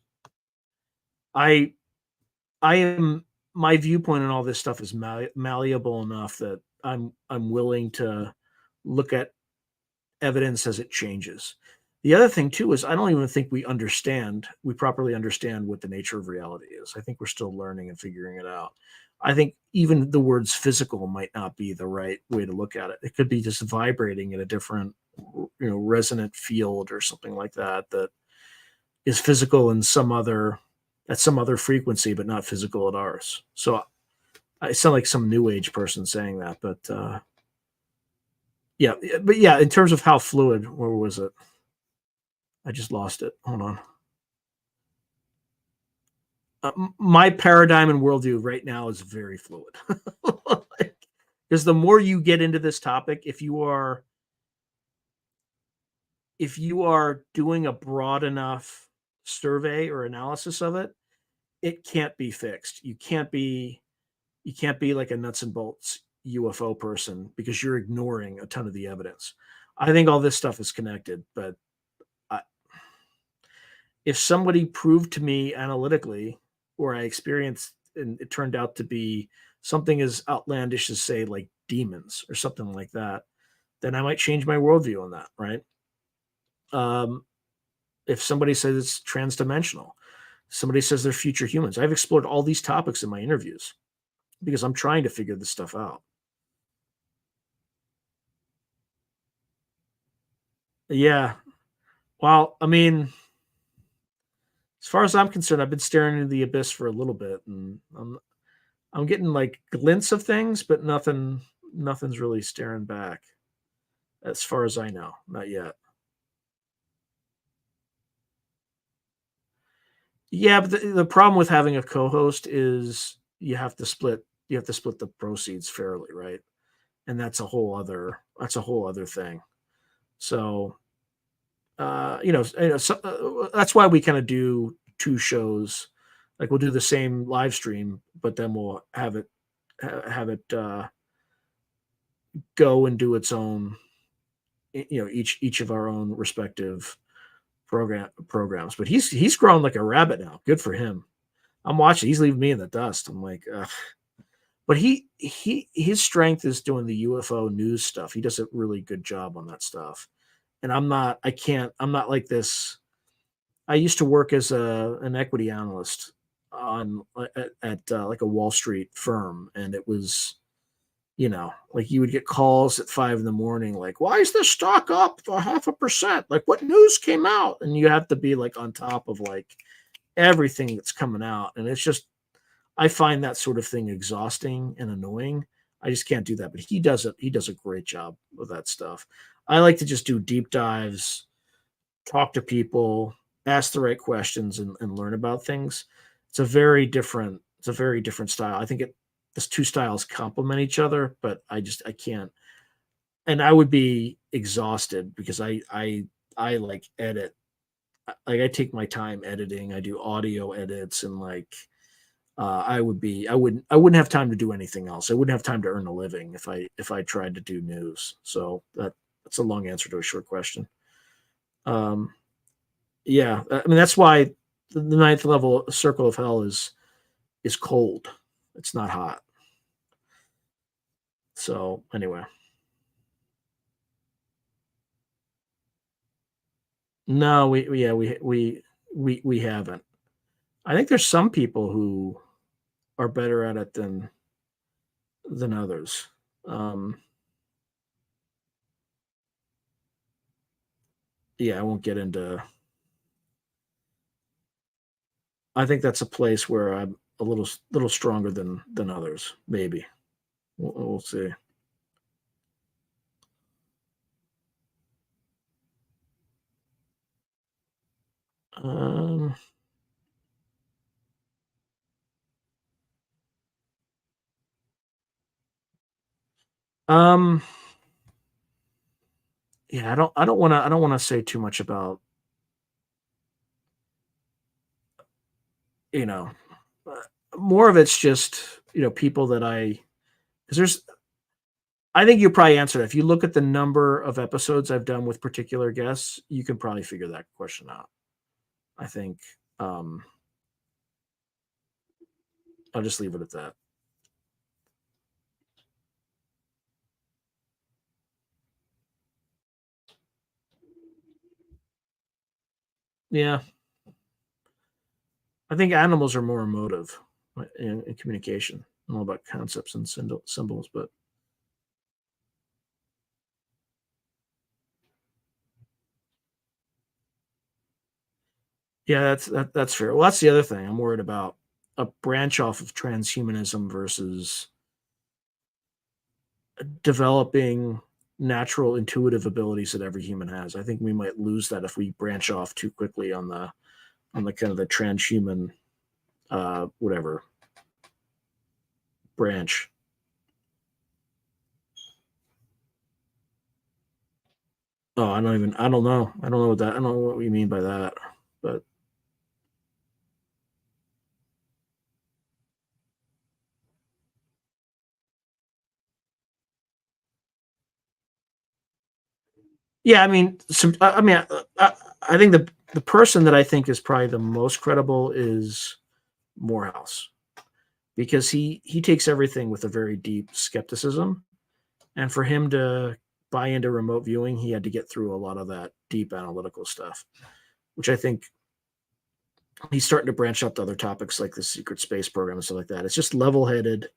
I I am my viewpoint on all this stuff is malleable enough that I'm willing to look at evidence as it changes. The other thing too is, I don't even think we properly understand what the nature of reality is. I think we're still learning and figuring it out. I think even the words physical might not be the right way to look at it. It could be just vibrating in a different, resonant field or something like that, that is physical in at some other frequency, but not physical at ours. So I sound like some new age person saying that, but yeah, in terms of how fluid, where was it? I just lost it. Hold on. My paradigm and worldview right now is very fluid. Because the more you get into this topic, if you are doing a broad enough survey or analysis of it, it can't be fixed. You can't be like a nuts and bolts UFO person, because you're ignoring a ton of the evidence. I think all this stuff is connected, but if somebody proved to me analytically, or I experienced and it turned out to be something as outlandish as, say, like demons or something like that, then I might change my worldview on that, right? If somebody says it's transdimensional, somebody says they're future humans. I've explored all these topics in my interviews because I'm trying to figure this stuff out. Yeah. Well, I mean, as far as I'm concerned, I've been staring into the abyss for a little bit, and I'm getting like glints of things, but nothing's really staring back, as far as I know. Not yet. Yeah, but the problem with having a co-host is you have to split the proceeds fairly, right? And that's a whole other thing. So that's why we kind of do two shows. Like, we'll do the same live stream, but then we'll have it go and do its own, each of our own respective programs. But he's grown like a rabbit now. Good for him. I'm watching. He's leaving me in the dust. I'm like, ugh. But his strength is doing the UFO news stuff. He does a really good job on that stuff. And I'm not like this. I used to work as an equity analyst at like a Wall Street firm, and it was, like, you would get calls at 5 a.m, like, why is this stock up for 0.5%? Like, what news came out? And you have to be like on top of like everything that's coming out, and it's just, I find that sort of thing exhausting and annoying. I just can't do that. But he does it. He does a great job with that stuff. I like to just do deep dives, talk to people, ask the right questions, and learn about things. It's a very different style. I think these two styles complement each other, but I can't and I would be exhausted because I like edit. Like I take my time editing. I do audio edits and like I wouldn't have time to do anything else. I wouldn't have time to earn a living if I tried to do news. So that's a long answer to a short question. Um, yeah, I mean that's why the ninth level circle of hell is cold. It's not hot. So anyway, no, yeah we haven't. I think there's some people who are better at it than others. Um, yeah, I won't get into. I think that's a place where I'm a little stronger than others. Maybe we'll see. Um, um, yeah, I don't want to say too much about you know. More of it's just people that because there's I think you probably answered it. If you look at the number of episodes I've done with particular guests, you can probably figure that question out. I think um, I'll just leave it at that. Yeah, I think animals are more emotive in communication, all about concepts and symbols. But yeah, that's fair. Well, that's the other thing I'm worried about: a branch off of transhumanism versus developing natural intuitive abilities that every human has. I think we might lose that if we branch off too quickly on the kind of the transhuman whatever branch. Oh, I don't know. I don't know what we mean by that. But yeah, I mean, I think the person that I think is probably the most credible is Morehouse because he takes everything with a very deep skepticism, and for him to buy into remote viewing, he had to get through a lot of that deep analytical stuff, which I think he's starting to branch out to other topics like the secret space program and stuff like that. It's just level headed,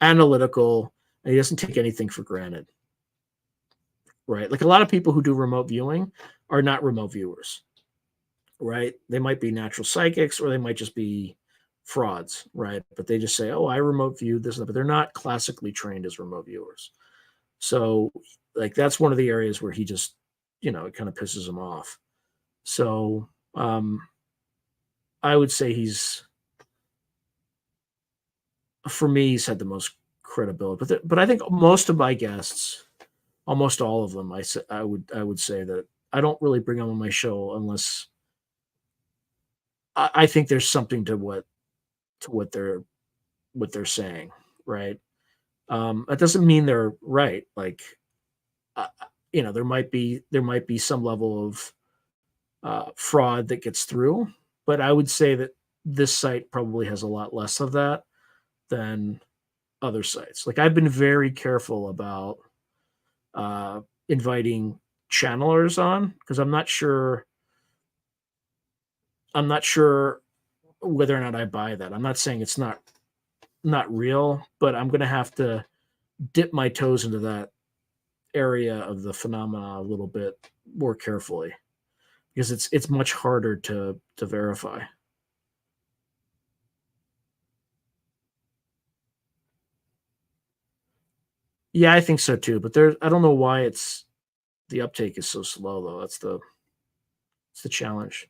analytical, and he doesn't take anything for granted. Right? Like a lot of people who do remote viewing are not remote viewers, right? They might be natural psychics or they might just be frauds, right? But they just say, "Oh, I remote viewed this," but they're not classically trained as remote viewers. So, like that's one of the areas where he just, it kind of pisses him off. So, I would say for me, he's had the most credibility. But I think most of my guests, almost all of them, I would say that I don't really bring them on my show unless I think there's something to what they're saying, right? That doesn't mean they're right. Like, uh, there might be some level of fraud that gets through, but I would say that this site probably has a lot less of that than other sites. Like, I've been very careful about uh, inviting channelers on because I'm not sure whether or not I buy that. I'm not saying it's not real, but I'm going to have to dip my toes into that area of the phenomena a little bit more carefully because it's much harder to verify. Yeah, I think so too. But I don't know why the uptake is so slow though. It's the challenge.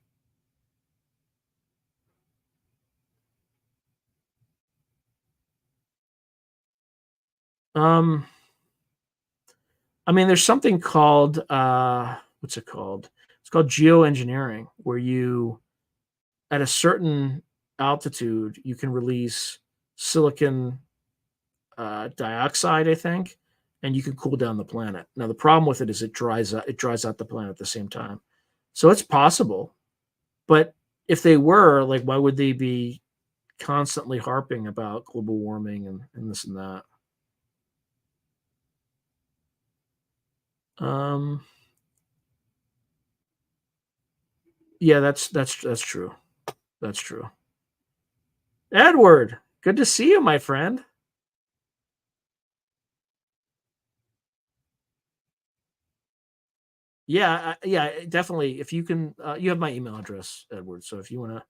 Um, I mean, there's something called what's it called? It's called geoengineering, where you at a certain altitude you can release silicon dioxide, I think, and you can cool down the planet. Now the problem with it is it dries out. It dries out the planet at the same time, so it's possible. But if they were, like, why would they be constantly harping about global warming and this and that? Um, yeah, that's true. That's true. Edward, good to see you, my friend. Yeah, yeah, definitely. If you can, you have my email address, Edward. So if you want to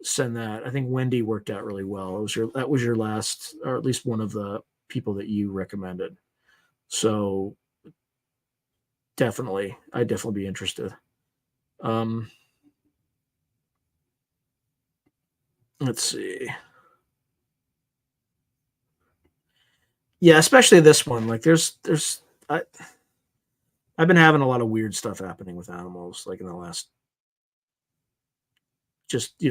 send that, I think Wendy worked out really well. It was that was your last, or at least one of the people that you recommended. So definitely, I'd definitely be interested. Um, let's see. Yeah, especially this one. Like, I, I've been having a lot of weird stuff happening with animals, like in the last, just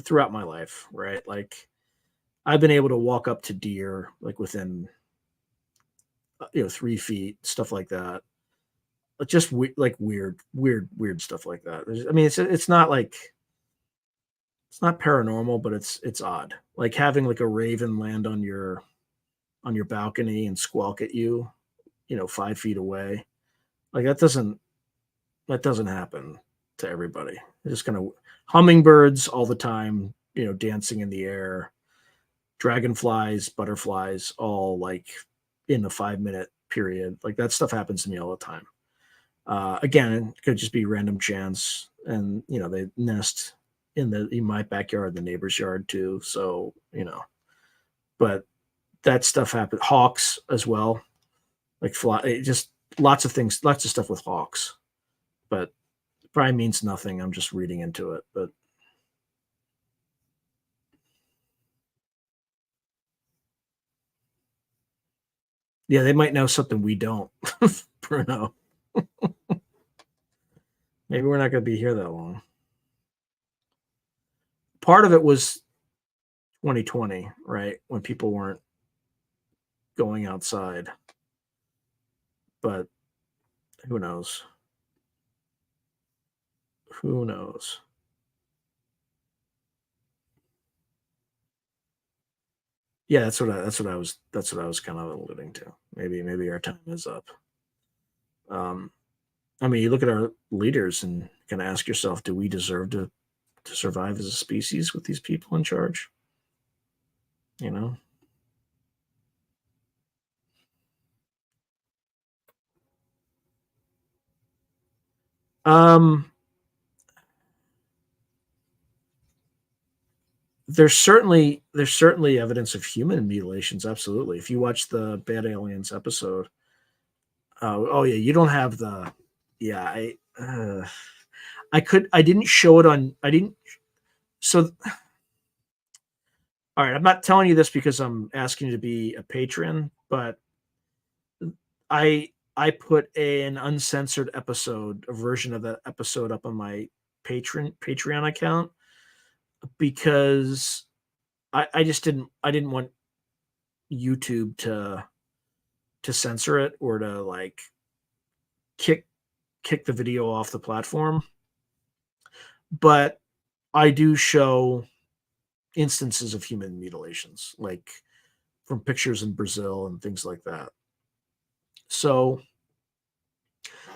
throughout my life, right? Like, I've been able to walk up to deer like within 3 feet, stuff like that. But just like weird stuff like that. I mean, it's not like it's not paranormal, but it's odd. Like having like a raven land on your balcony and squawk at you, 5 feet away. Like that doesn't happen to everybody. They're just kind of hummingbirds all the time, dancing in the air, dragonflies, butterflies, all like in a 5 minute period. Like that stuff happens to me all the time. Again, it could just be random chance, and they nest in my backyard, the neighbor's yard too. So but that stuff happens. Hawks as well, like fly. Just lots of things, lots of stuff with hawks. But it probably means nothing. I'm just reading into it. But yeah, they might know something we don't, Bruno. Maybe we're not going to be here that long. Part of it was 2020, right? When people weren't going outside. But who knows? Who knows? Yeah, that's what I was kind of alluding to. Maybe our time is up. Um, I mean, you look at our leaders and kind of ask yourself, do we deserve to survive as a species with these people in charge? You know? Um, there's certainly evidence of human mutilations. Absolutely. If you watch the Bad Aliens episode, oh yeah, you don't have the, yeah, I didn't show it on, I didn't. So, all right, I'm not telling you this because I'm asking you to be a patron, but I put an uncensored episode, a version of that episode up on my Patreon account because I didn't want YouTube to censor it or to like kick kick the video off the platform. But I do show instances of human mutilations, like from pictures in Brazil and things like that. So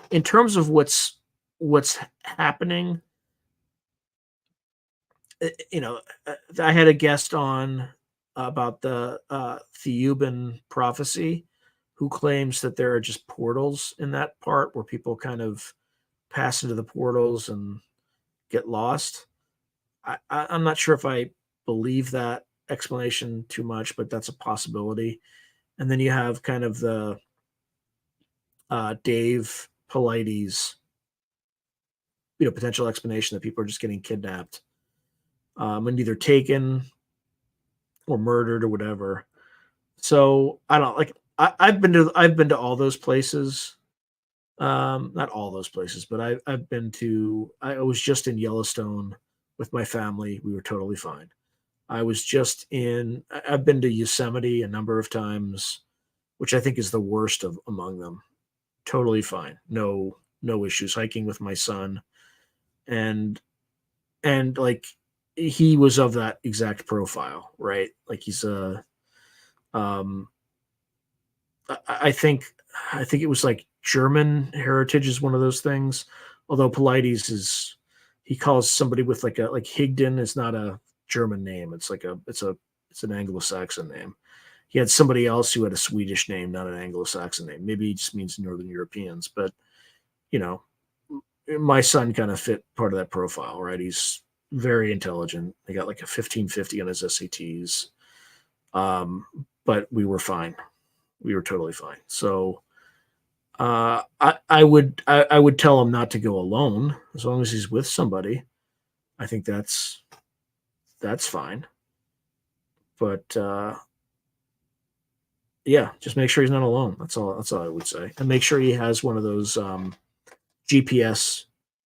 in terms of what's happening, I had a guest on about the Theban prophecy, who claims that there are just portals in that part where people kind of pass into the portals and get lost. I'm not sure if I believe that explanation too much, but that's a possibility. And then you have kind of the Dave Polites, potential explanation that people are just getting kidnapped and either taken or murdered or whatever. So I don't like. I've been to all those places. Not all those places, but I've been to. I was just in Yellowstone with my family. We were totally fine. I was just in. I've been to Yosemite a number of times, which I think is the worst of among them. Totally fine. No issues. Hiking with my son, and like he was of that exact profile, right? Like he's a um I I think I think it was like German heritage is one of those things. Although Polides is he calls somebody with like Higden is not a German name. It's an Anglo-Saxon name. He had somebody else who had a Swedish name, not an Anglo-Saxon name. Maybe he just means Northern Europeans, but you know, my son kind of fit part of that profile, right? He's very intelligent. He got like a 1550 on his SATs. Um, but we were fine. We were totally fine. So I would tell him not to go alone as long as he's with somebody. I think that's fine. But yeah, just make sure he's not alone. That's all I would say. And make sure he has one of those GPS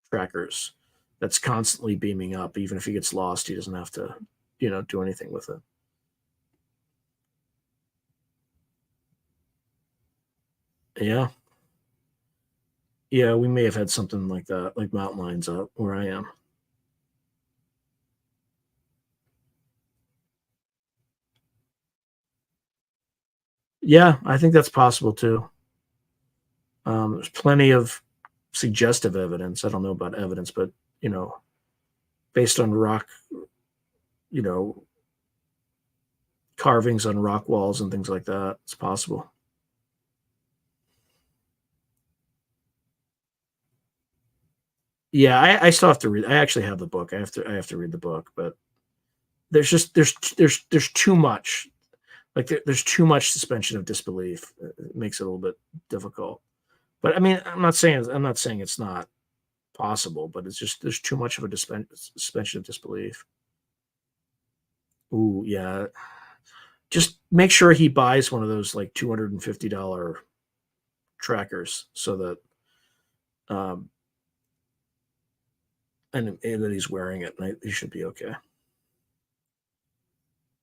trackers that's constantly beaming up. Even if he gets lost, he doesn't have to, do anything with it. Yeah. Yeah, we may have had something like that, like mountain lions up where I am. Yeah, I think that's possible too. There's plenty of suggestive evidence. I don't know about evidence, but you know, based on rock, you know, carvings on rock walls and things like that, it's possible. Yeah, I still have to read. I actually have the book. I have to read the book, but there's too much. Like there's too much suspension of disbelief. It makes it a little bit difficult. But I mean, I'm not saying it's not possible, but it's just there's too much of a suspension of disbelief. Ooh, yeah. Just make sure he buys one of those like $250 trackers so that um and that he's wearing it, and he should be okay.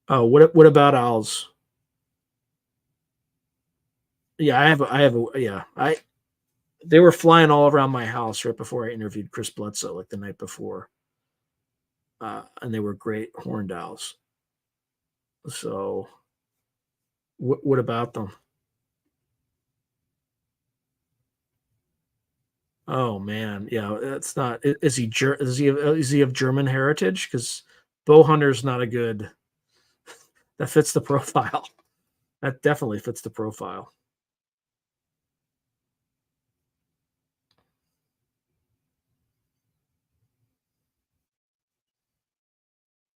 Oh, what about owls? Yeah, yeah. I They were flying all around my house right before I interviewed Chris Bledsoe, like the night before, and they were great horned owls. So, what about them? Oh man, yeah, that's not. Is he of German heritage? Because bow hunter's not a good. That fits the profile. That definitely fits the profile.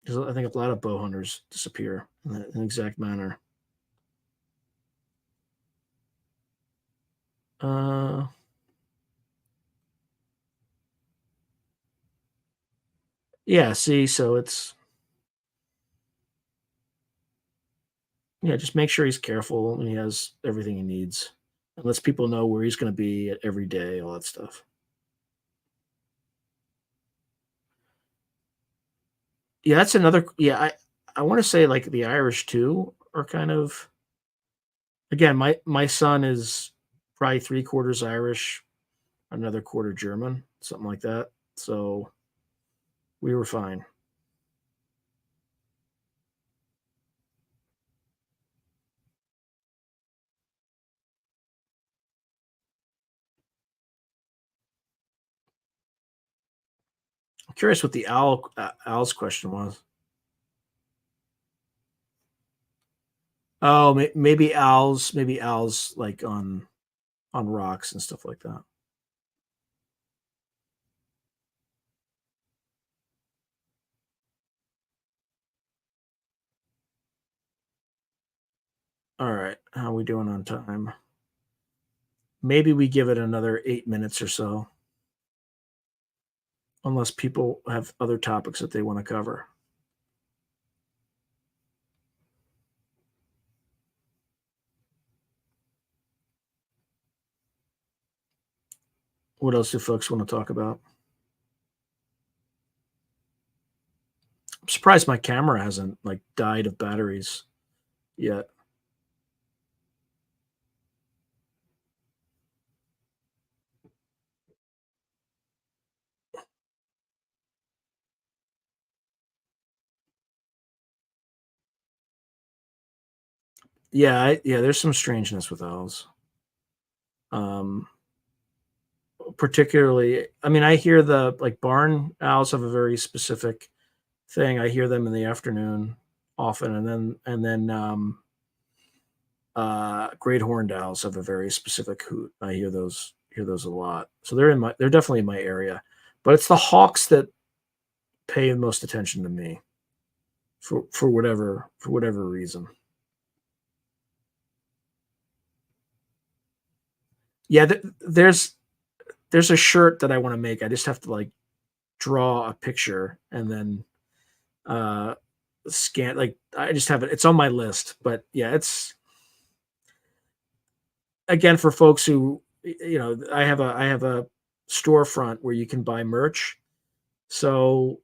Because I think a lot of bow hunters disappear in that exact manner. Uh, yeah. See, so it's yeah. Just make sure he's careful and he has everything he needs, and lets people know where he's going to be at every day, all that stuff. Yeah, that's another. Yeah, I want to say like the Irish too are kind of again. My son is probably 3/4 Irish, another quarter German, something like that. So we were fine. I'm curious what the owl's question was. Oh, maybe owls like on rocks and stuff like that. All right, how are we doing on time? Maybe we give it another 8 minutes or so, unless people have other topics that they want to cover. What else do folks want to talk about? I'm surprised my camera hasn't like died of batteries yet. Yeah, there's some strangeness with owls. Um, particularly, I mean, I hear the like barn owls have a very specific thing. I hear them in the afternoon often, and then great horned owls have a very specific hoot. I hear those a lot. So they're definitely in my area. But it's the hawks that pay the most attention to me for whatever reason. Yeah, there's a shirt that I want to make. I just have to like draw a picture and then uh scan, like I just have it. It's on my list. But yeah, it's again for folks who, I have a storefront where you can buy merch. So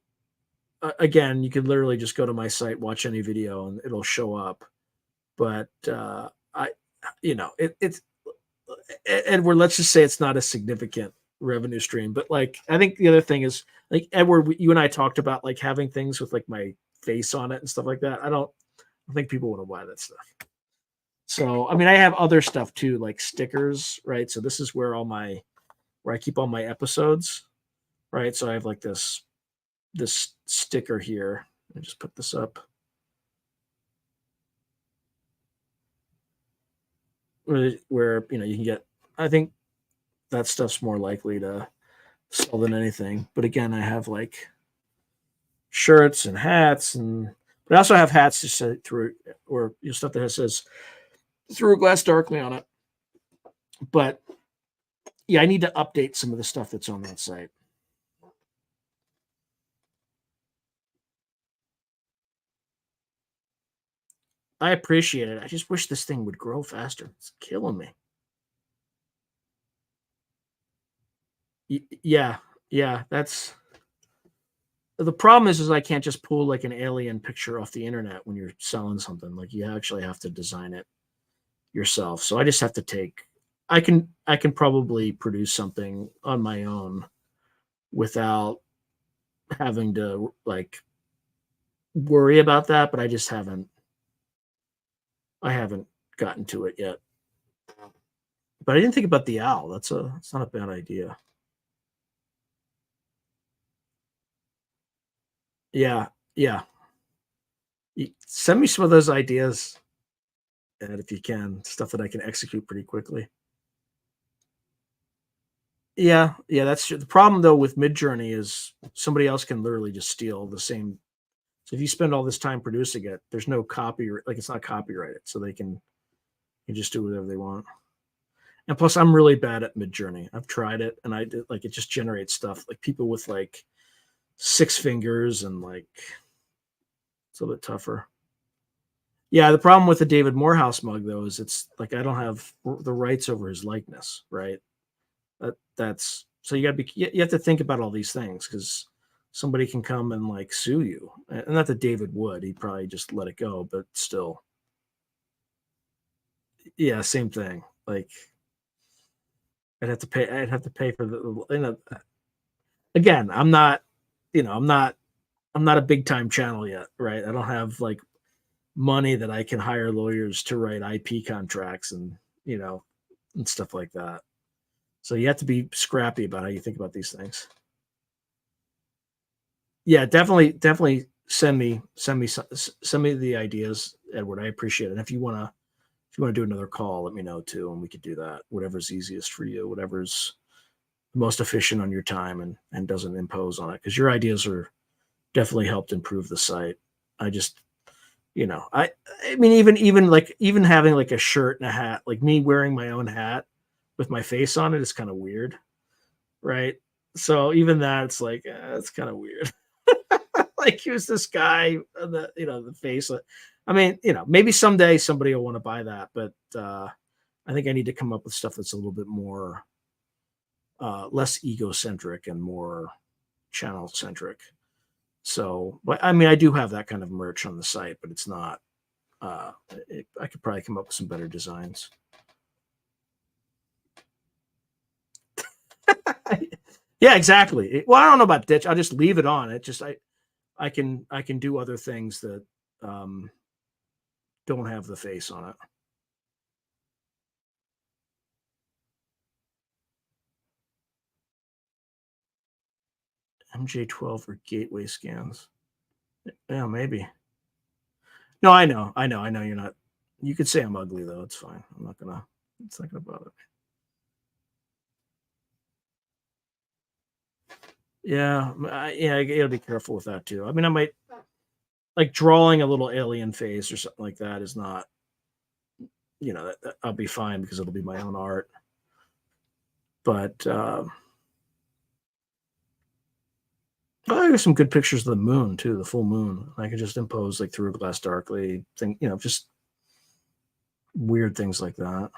again, you could literally just go to my site, watch any video, and it'll show up. But I, it's Edward. Let's just say it's not a significant revenue stream. But like, I think the other thing is like Edward, you and I talked about like having things with like my face on it and stuff like that. I don't think people want to buy that stuff. So I mean, I have other stuff too, like stickers, right? So this is where I keep all my episodes, right? So I have like this sticker here. I just put this up. Where you can get, I think that stuff's more likely to sell than anything. But again, I have like shirts and hats, but I also have hats to say through, or stuff that says "Through a Glass Darkly" on it. But yeah, I need to update some of the stuff that's on that site. I appreciate it. I just wish this thing would grow faster. It's killing me. Yeah, yeah. That's the problem is I can't just pull like an alien picture off the internet when you're selling something. Like you actually have to design it yourself. So I just have to take. I can probably produce something on my own without having to like worry about that. But I just haven't. I haven't gotten to it yet. But I didn't think about the owl. It's not a bad idea. Yeah, yeah. Send me some of those ideas, and if you can, stuff that I can execute pretty quickly. Yeah, yeah, that's true. The problem though with Midjourney is somebody else can literally just steal the same. So if you spend all this time producing it, there's no copy, like it's not copyrighted, so they can just do whatever they want. And plus, I'm really bad at Midjourney. I've tried it, and I did like it just generates stuff like people with like six fingers, and like it's a little bit tougher. Yeah, the problem with the David Morehouse mug though is it's like I don't have the rights over his likeness, right? That's so you got to be you have to think about all these things because somebody can come and like sue you, and not that David would. He'd probably just let it go, but still, yeah, same thing. Like I'd have to pay. I'd have to pay for again, I'm not. I'm not a big time channel yet, right? I don't have like money that I can hire lawyers to write IP contracts and stuff like that. So you have to be scrappy about how you think about these things. Yeah, definitely send me the ideas, Edward. I appreciate it. And if you want to do another call, let me know too, and we could do that. Whatever's easiest for you, whatever's most efficient on your time and doesn't impose on it. Because your ideas are definitely helped improve the site. I just I mean even having like a shirt and a hat, like me wearing my own hat with my face on it is kind of weird, right? So even that, it's like it's kind of weird. Like who's this guy? The face. I mean, maybe someday somebody will want to buy that, but I think I need to come up with stuff that's a little bit more less egocentric and more channel centric. So, but I mean, I do have that kind of merch on the site, but it's not. I could probably come up with some better designs. Yeah, exactly. Well, I don't know about ditch. I'll just leave it on. It just I can do other things that don't have the face on it. MJ12 or gateway scans. Yeah, maybe. No, I know you're not. You could say I'm ugly though. It's fine. I'm not gonna. It's not gonna bother me. Yeah, yeah. I gotta be careful with that too. I mean, I might like drawing a little alien face or something like that is not. I'll be fine because it'll be my own art. But I got some good pictures of the moon too, the full moon. I can just impose like through a glass darkly thing, just weird things like that.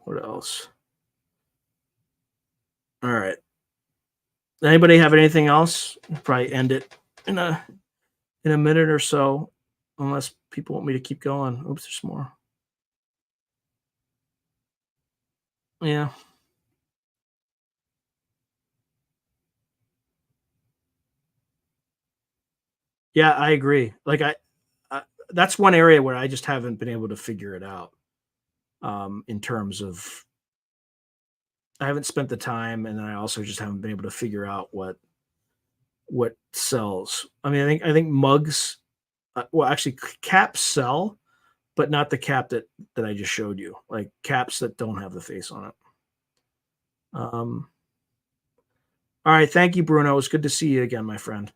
What else? All right. Anybody have anything else? Probably end it in a minute or so, unless people want me to keep going. Oops, there's more. Yeah. Yeah, I agree. Like that's one area where I just haven't been able to figure it out. In terms of, I haven't spent the time, and then I also just haven't been able to figure out what sells. I mean, I think mugs, well, actually, caps sell, but not the cap that I just showed you. Like caps that don't have the face on it. All right, thank you, Bruno. It was good to see you again, my friend.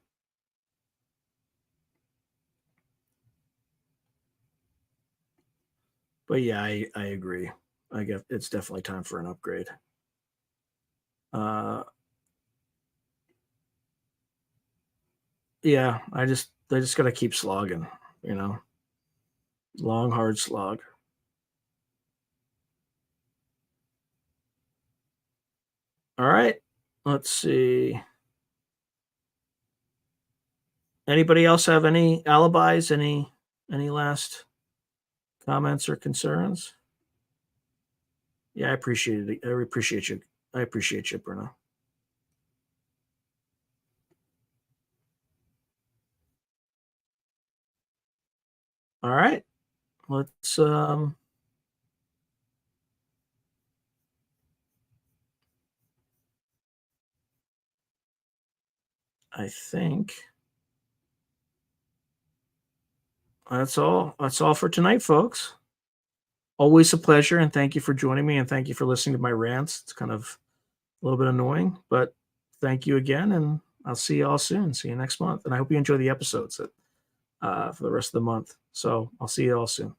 But yeah, I agree. I guess it's definitely time for an upgrade. Yeah, I just got to keep slogging, long hard slog. All right, let's see. Anybody else have any alibis? Any last comments or concerns? Yeah, I appreciate it. I appreciate you. I appreciate you, Bruno. All right. Let's I think that's all. That's all for tonight, folks. Always a pleasure, and thank you for joining me, and thank you for listening to my rants. It's kind of a little bit annoying, but thank you again, and I'll see you all soon. See you next month, and I hope you enjoy the episodes for the rest of the month. So I'll see you all soon.